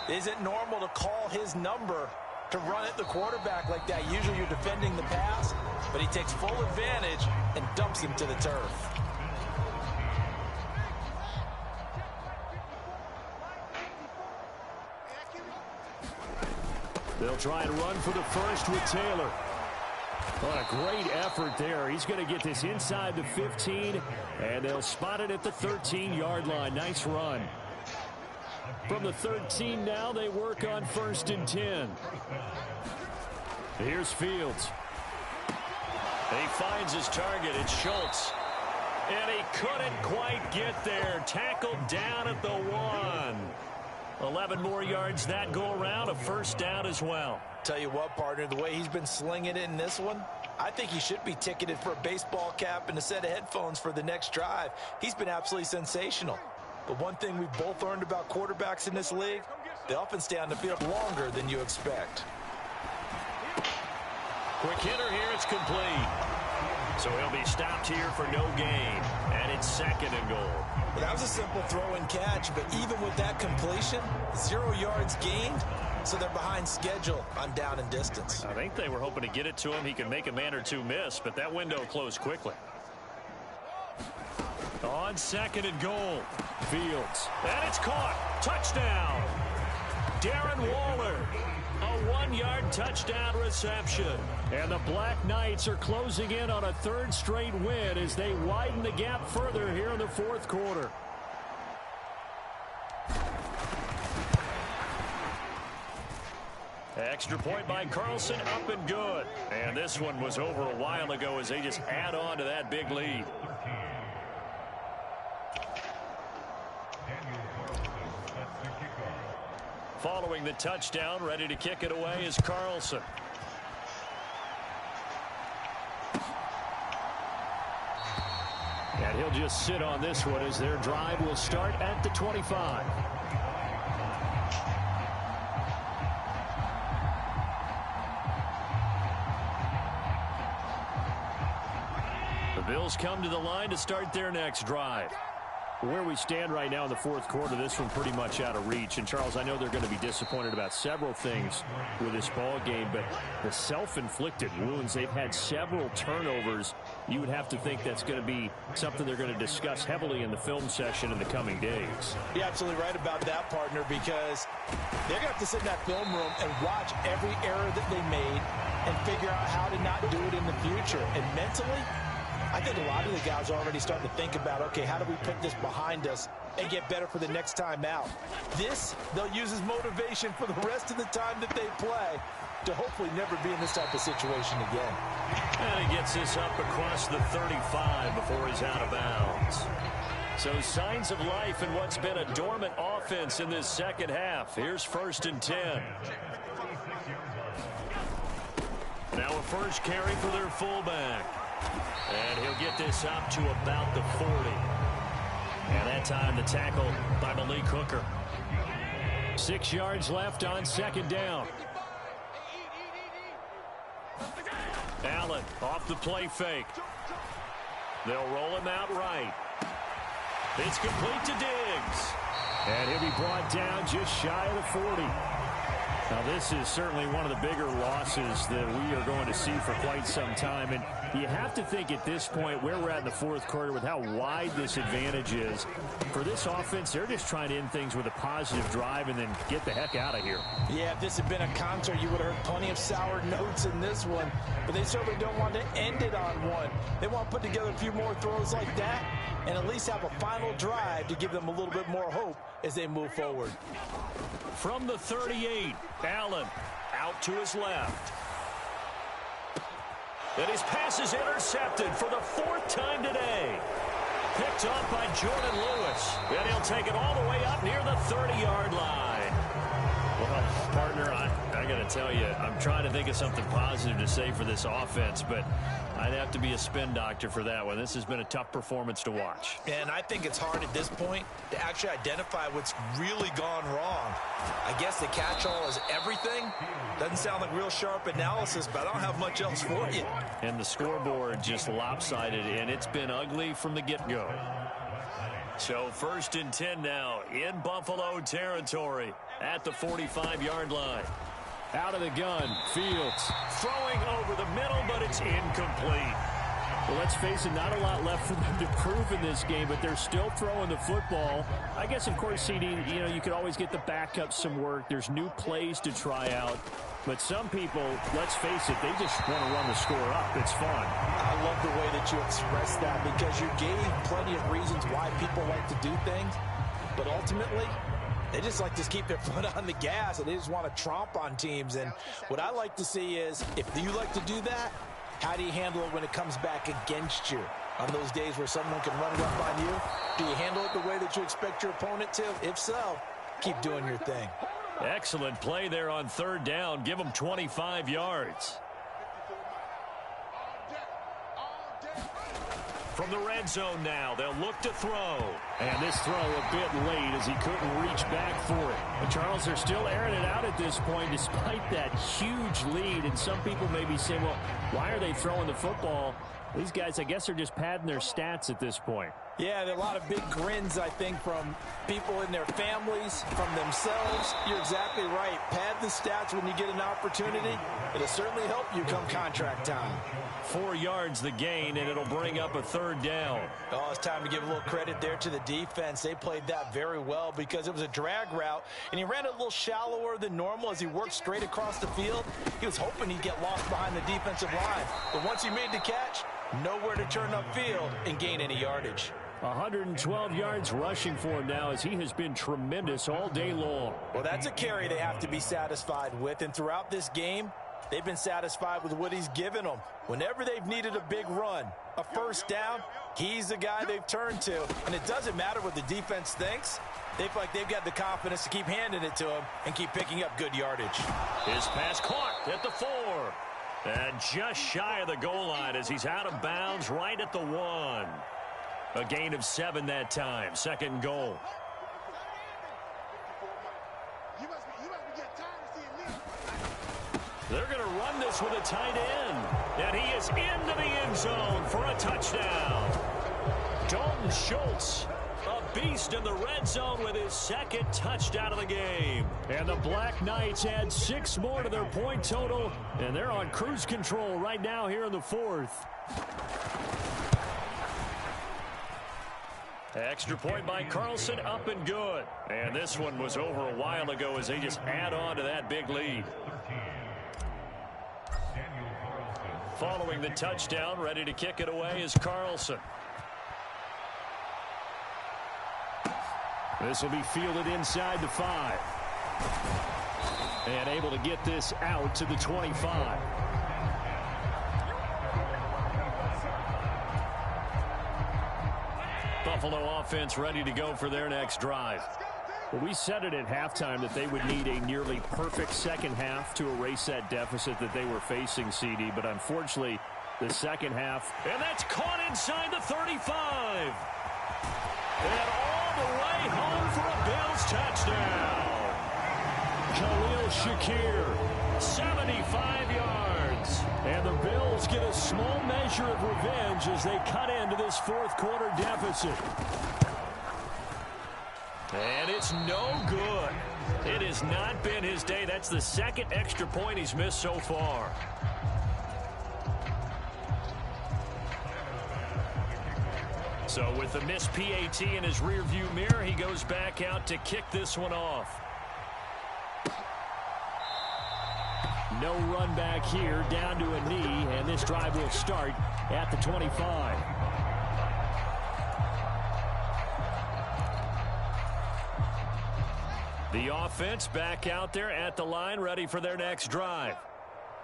Is it normal to call his number to run at the quarterback like that? Usually you're defending the pass, but he takes full advantage and dumps him to the turf. They'll try and run for the first with Taylor. What a great effort there. He's going to get this inside the 15, and they'll spot it at the 13-yard line. Nice run. From the 13 now, they work on 1st and 10. Here's Fields. He finds his target. It's Schultz. And he couldn't quite get there. Tackled down at the 1. 11 more yards that go around, a first down as well. Tell you what, partner, the way he's been slinging it in this one, I think he should be ticketed for a baseball cap and a set of headphones for the next drive. He's been absolutely sensational. But one thing we've both learned about quarterbacks in this league, they often stay on the field longer than you expect. Quick hitter here, it's complete. So he'll be stopped here for no gain. And it's 2nd and goal. Well, that was a simple throw and catch, but even with that completion, 0 yards gained, so they're behind schedule on down and distance. I think they were hoping to get it to him. He could make a man or two miss, but that window closed quickly. On 2nd and goal, Fields. And it's caught. Touchdown. Darren Waller. A 1-yard touchdown reception. And the Black Knights are closing in on a 3rd straight win as they widen the gap further here in the 4th quarter. Extra point by Carlson, up and good. And this one was over a while ago as they just add on to that big lead. Following the touchdown, ready to kick it away is Carlson. And he'll just sit on this one as their drive will start at the 25. The Bills come to the line to start their next drive. Where we stand right now in the 4th quarter, this one pretty much out of reach. And, Charles, I know they're going to be disappointed about several things with this ball game, but the self-inflicted wounds, they've had several turnovers. You would have to think that's going to be something they're going to discuss heavily in the film session in the coming days. You're absolutely right about that, partner, because they're going to have to sit in that film room and watch every error that they made and figure out how to not do it in the future. And mentally, I think a lot of the guys are already starting to think about, okay, how do we put this behind us and get better for the next time out? This, they'll use as motivation for the rest of the time that they play to hopefully never be in this type of situation again. And he gets this up across the 35 before he's out of bounds. So signs of life in what's been a dormant offense in this 2nd half. Here's 1st and 10. Now a first carry for their fullback. And he'll get this up to about the 40. And that time the tackle by Malik Hooker. 6 yards left on 2nd down. Allen off the play fake. They'll roll him out right. It's complete to Diggs. And he'll be brought down just shy of the 40. Now, this is certainly one of the bigger losses that we are going to see for quite some time. And you have to think at this point where we're at in the 4th quarter with how wide this advantage is. For this offense, they're just trying to end things with a positive drive and then get the heck out of here. Yeah, if this had been a concert, you would have heard plenty of sour notes in this one. But they certainly don't want to end it on one. They want to put together a few more throws like that and at least have a final drive to give them a little bit more hope as they move forward. From the 38, Allen out to his left. And his pass is intercepted for the 4th time today. Picked up by Jordan Lewis. And he'll take it all the way up near the 30-yard line. Well, partner, I got to tell you, I'm trying to think of something positive to say for this offense, but I'd have to be a spin doctor for that one. This has been a tough performance to watch. And I think it's hard at this point to actually identify what's really gone wrong. I guess the catch-all is everything. Doesn't sound like real sharp analysis, but I don't have much else for you. And the scoreboard just lopsided, and it's been ugly from the get-go. So 1st and 10 now in Buffalo territory at the 45-yard line. Out of the gun, Fields throwing over the middle, but it's incomplete. Well, let's face it, not a lot left for them to prove in this game, but they're still throwing the football. I guess, of course, CD, you could always get the backups some work. There's new plays to try out. But some people, let's face it, they just want to run the score up. It's fun. I love the way that you express that because you gave plenty of reasons why people like to do things. But ultimately, they just like to keep their foot on the gas, and they just want to tromp on teams. And what I like to see is, if you like to do that, how do you handle it when it comes back against you? On those days where someone can run it up on you, do you handle it the way that you expect your opponent to? If so, keep doing your thing. Excellent play there on third down. Give them 25 yards. From the red zone now, they'll look to throw. And this throw a bit late as he couldn't reach back for it. But Charles, they're still airing it out at this point despite that huge lead. And some people may be saying, well, why are they throwing the football? These guys, I guess, are just padding their stats at this point. Yeah, there are a lot of big grins, I think, from people in their families, from themselves. You're exactly right. Pad the stats when you get an opportunity. It'll certainly help you come contract time. 4 yards the gain, and it'll bring up a third down. Oh, it's time to give a little credit there to the defense. They played that very well because it was a drag route, and he ran it a little shallower than normal as he worked straight across the field. He was hoping he'd get lost behind the defensive line. But once he made the catch, nowhere to turn upfield and gain any yardage. 112 yards rushing for him now as he has been tremendous all day long. Well, that's a carry they have to be satisfied with, and throughout this game, they've been satisfied with what he's given them. Whenever they've needed a big run, a first down, he's the guy they've turned to. And it doesn't matter what the defense thinks. They feel like they've got the confidence to keep handing it to him and keep picking up good yardage. His pass caught at the 4. And just shy of the goal line as he's out of bounds right at the 1. A gain of 7 that time. Second and goal. They're going to run this with a tight end. And he is into the end zone for a touchdown. Dalton Schultz, a beast in the red zone with his second touchdown of the game. And the Black Knights add 6 more to their point total. And they're on cruise control right now here in the 4th. Extra point by Carlson, up and good. And this one was over a while ago as they just add on to that big lead. Following the touchdown, ready to kick it away is Carlson. This will be fielded inside the 5. And able to get this out to the 25. Buffalo offense ready to go for their next drive. Well, we said it at halftime that they would need a nearly perfect second half to erase that deficit that they were facing, CD. But unfortunately, the second half. And that's caught inside the 35. And all the way home for a Bills touchdown. Khalil Shakir, 75 yards. And the Bills get a small measure of revenge as they cut into this fourth quarter deficit. And it's no good. It has not been his day. That's the second extra point he's missed so far. So with the missed PAT in his rearview mirror, he goes back out to kick this one off. No run back here, down to a knee, and this drive will start at the 25. The offense back out there at the line, ready for their next drive.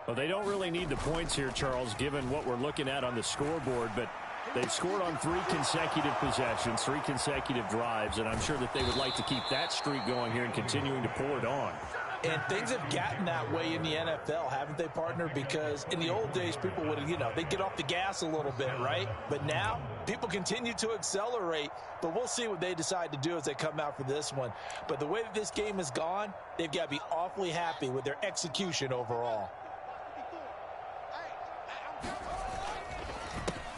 Well, they don't really need the points here, Charles, given what we're looking at on the scoreboard, but they've scored on 3 consecutive possessions, 3 consecutive drives, and I'm sure that they would like to keep that streak going here and continuing to pull it on. And things have gotten that way in the NFL, haven't they, partner? Because in the old days, people would, they'd get off the gas a little bit, right? But now, people continue to accelerate. But we'll see what they decide to do as they come out for this one. But the way that this game has gone, they've got to be awfully happy with their execution overall.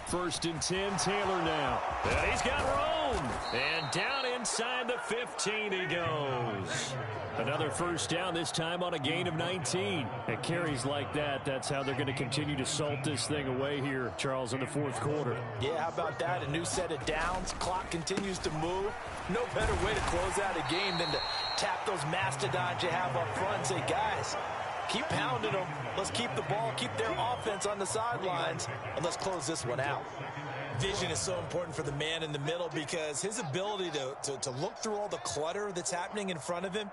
1st and 10, Taylor now. And he's got room. And down inside the 15 he goes. Another first down, this time on a gain of 19. At carries like that, that's how they're going to continue to salt this thing away here, Charles, in the fourth quarter. Yeah, how about that? A new set of downs. Clock continues to move. No better way to close out a game than to tap those mastodons you have up front and say, guys, keep pounding them. Let's keep the ball, keep their offense on the sidelines, and let's close this one out. Vision is so important for the man in the middle because his ability to look through all the clutter that's happening in front of him,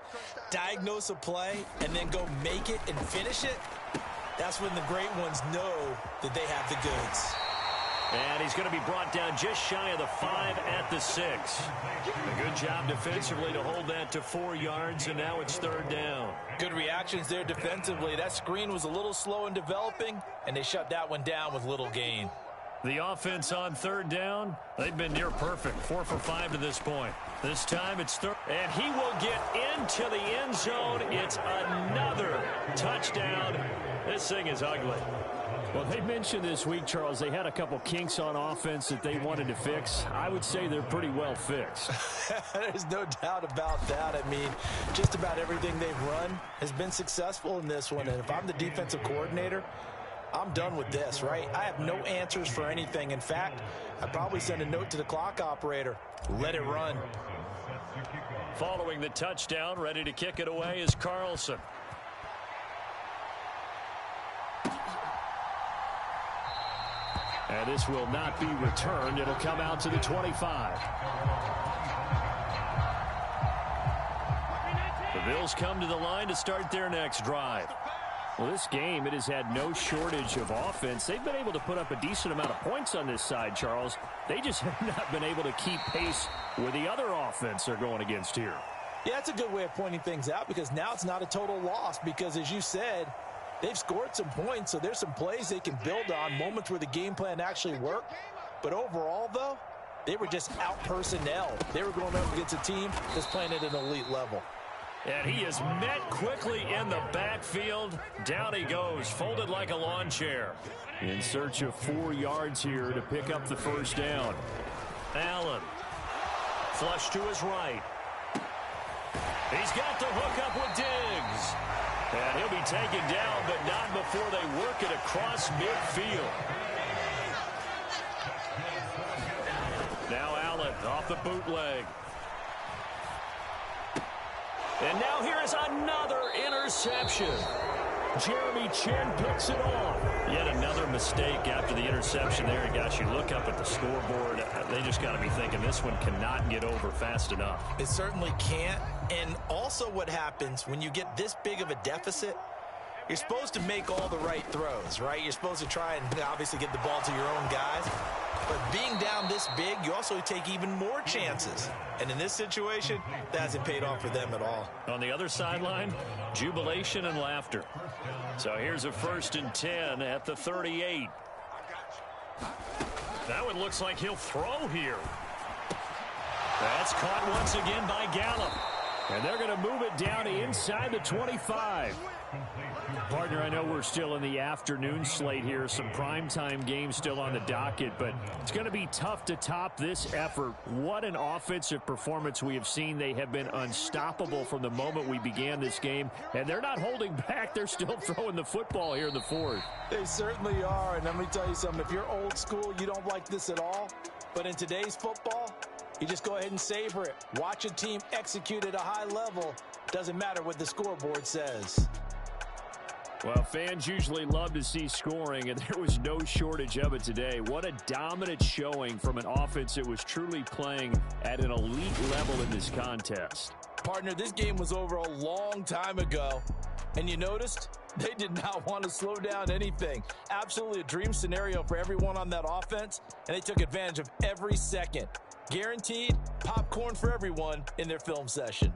diagnose a play, and then go make it and finish it, that's when the great ones know that they have the goods. And he's going to be brought down just shy of the 5 at the 6. A good job defensively to hold that to 4 yards, and now it's 3rd down. Good reactions there defensively. That screen was a little slow in developing, and they shut that one down with little gain. The offense on 3rd down, they've been near perfect. 4 for 5 to this point. This time it's 3rd, and he will get into the end zone. It's another touchdown. This thing is ugly. Well, they mentioned this week, Charles, they had a couple kinks on offense that they wanted to fix. I would say they're pretty well fixed. There's no doubt about that. I mean, just about everything they've run has been successful in this one. And if I'm the defensive coordinator, I'm done with this, right? I have no answers for anything. In fact, I'd probably send a note to the clock operator. Let it run. Following the touchdown, ready to kick it away is Carlson. And this will not be returned. It'll come out to the 25. The Bills come to the line to start their next drive. Well, this game, it has had no shortage of offense. They've been able to put up a decent amount of points on this side, Charles. They just have not been able to keep pace with the other offense they're going against here. Yeah, that's a good way of pointing things out because now it's not a total loss because, as you said, they've scored some points, so there's some plays they can build on, moments where the game plan actually worked. But overall, though, they were just out-personnel. They were going up against a team that's playing at an elite level. And he is met quickly in the backfield. Down he goes, folded like a lawn chair. In search of 4 yards here to pick up the 1st down. Allen, flush to his right. He's got the hook up with Diggs. And he'll be taken down, but not before they work it across midfield. Now Allen off the bootleg. And now here is another interception. Jeremy Chin picks it off. Yet another mistake after the interception there. And gosh, you look up at the scoreboard, they just got to be thinking this one cannot get over fast enough. It certainly can't. And also what happens when you get this big of a deficit, you're supposed to make all the right throws, right? You're supposed to try and obviously get the ball to your own guys. But being down this big, you also take even more chances. And in this situation, that hasn't paid off for them at all. On the other sideline, jubilation and laughter. So here's a 1st and 10 at the 38. That one looks like he'll throw here. That's caught once again by Gallup. And they're going to move it down to inside the 25. Partner, I know we're still in the afternoon slate here. Some primetime games still on the docket, but it's going to be tough to top this effort. What an offensive performance we have seen. They have been unstoppable from the moment we began this game, and they're not holding back. They're still throwing the football here in the 4th. They certainly are, and let me tell you something. If you're old school, you don't like this at all. But in today's football, you just go ahead and savor it. Watch a team execute at a high level. Doesn't matter what the scoreboard says. Well, fans usually love to see scoring, and there was no shortage of it today. What a dominant showing from an offense that was truly playing at an elite level in this contest. Partner, this game was over a long time ago, and you noticed they did not want to slow down anything. Absolutely a dream scenario for everyone on that offense, and they took advantage of every second. Guaranteed popcorn for everyone in their film session.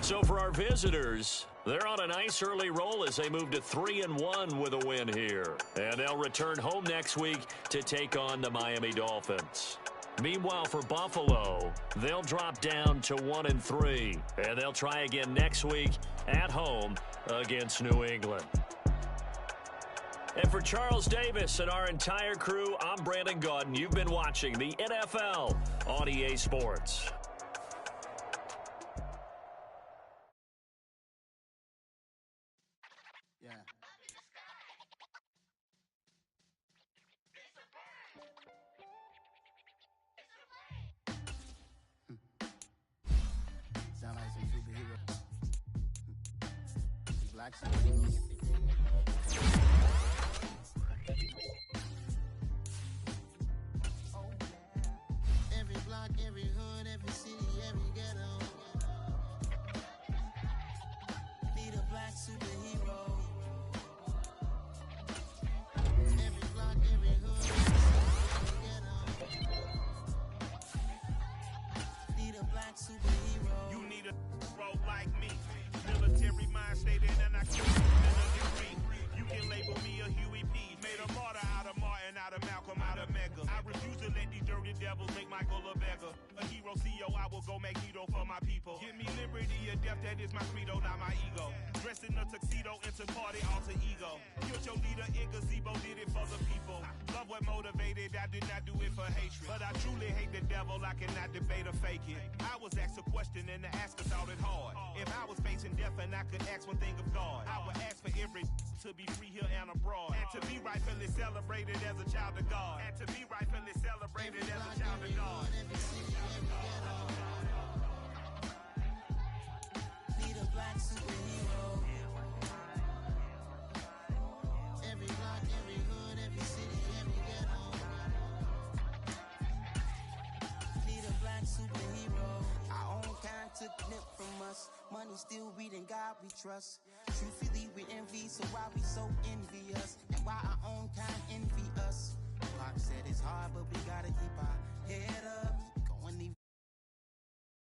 So for our visitors, they're on a nice early roll as they move to 3-1 with a win here. And they'll return home next week to take on the Miami Dolphins. Meanwhile, for Buffalo, they'll drop down to 1-3. And they'll try again next week at home against New England. And for Charles Davis and our entire crew, I'm Brandon Gaudin. You've been watching the NFL on EA Sports. Every block, every hood, every city, every ghetto. Need a black superhero. Every block, every the devil, make Michael a beggar. A hero CEO, I will go Magneto for my people. Give me liberty or death, that is my credo, not my ego. Dressed in a tuxedo, into party, alter ego. Killed your leader in gazebo, did it for the people. Love what motivated, I did not do it for hatred. But I truly hate the devil, I cannot debate or fake it. I was asked a question and the asker thought it hard. If I was facing death and I could ask one thing of God, I would ask for every to be free here and abroad. And to be rightfully celebrated as a child of God. And to be rightfully celebrated as a child of God. Need a black superhero. Every block, every hood, every city, every ghetto. Need a black superhero. Our own kind took nip from us. Money still reading God we trust. Truthfully we envy, so why we so envious? And why our own kind envy us? Pac said it's hard, but we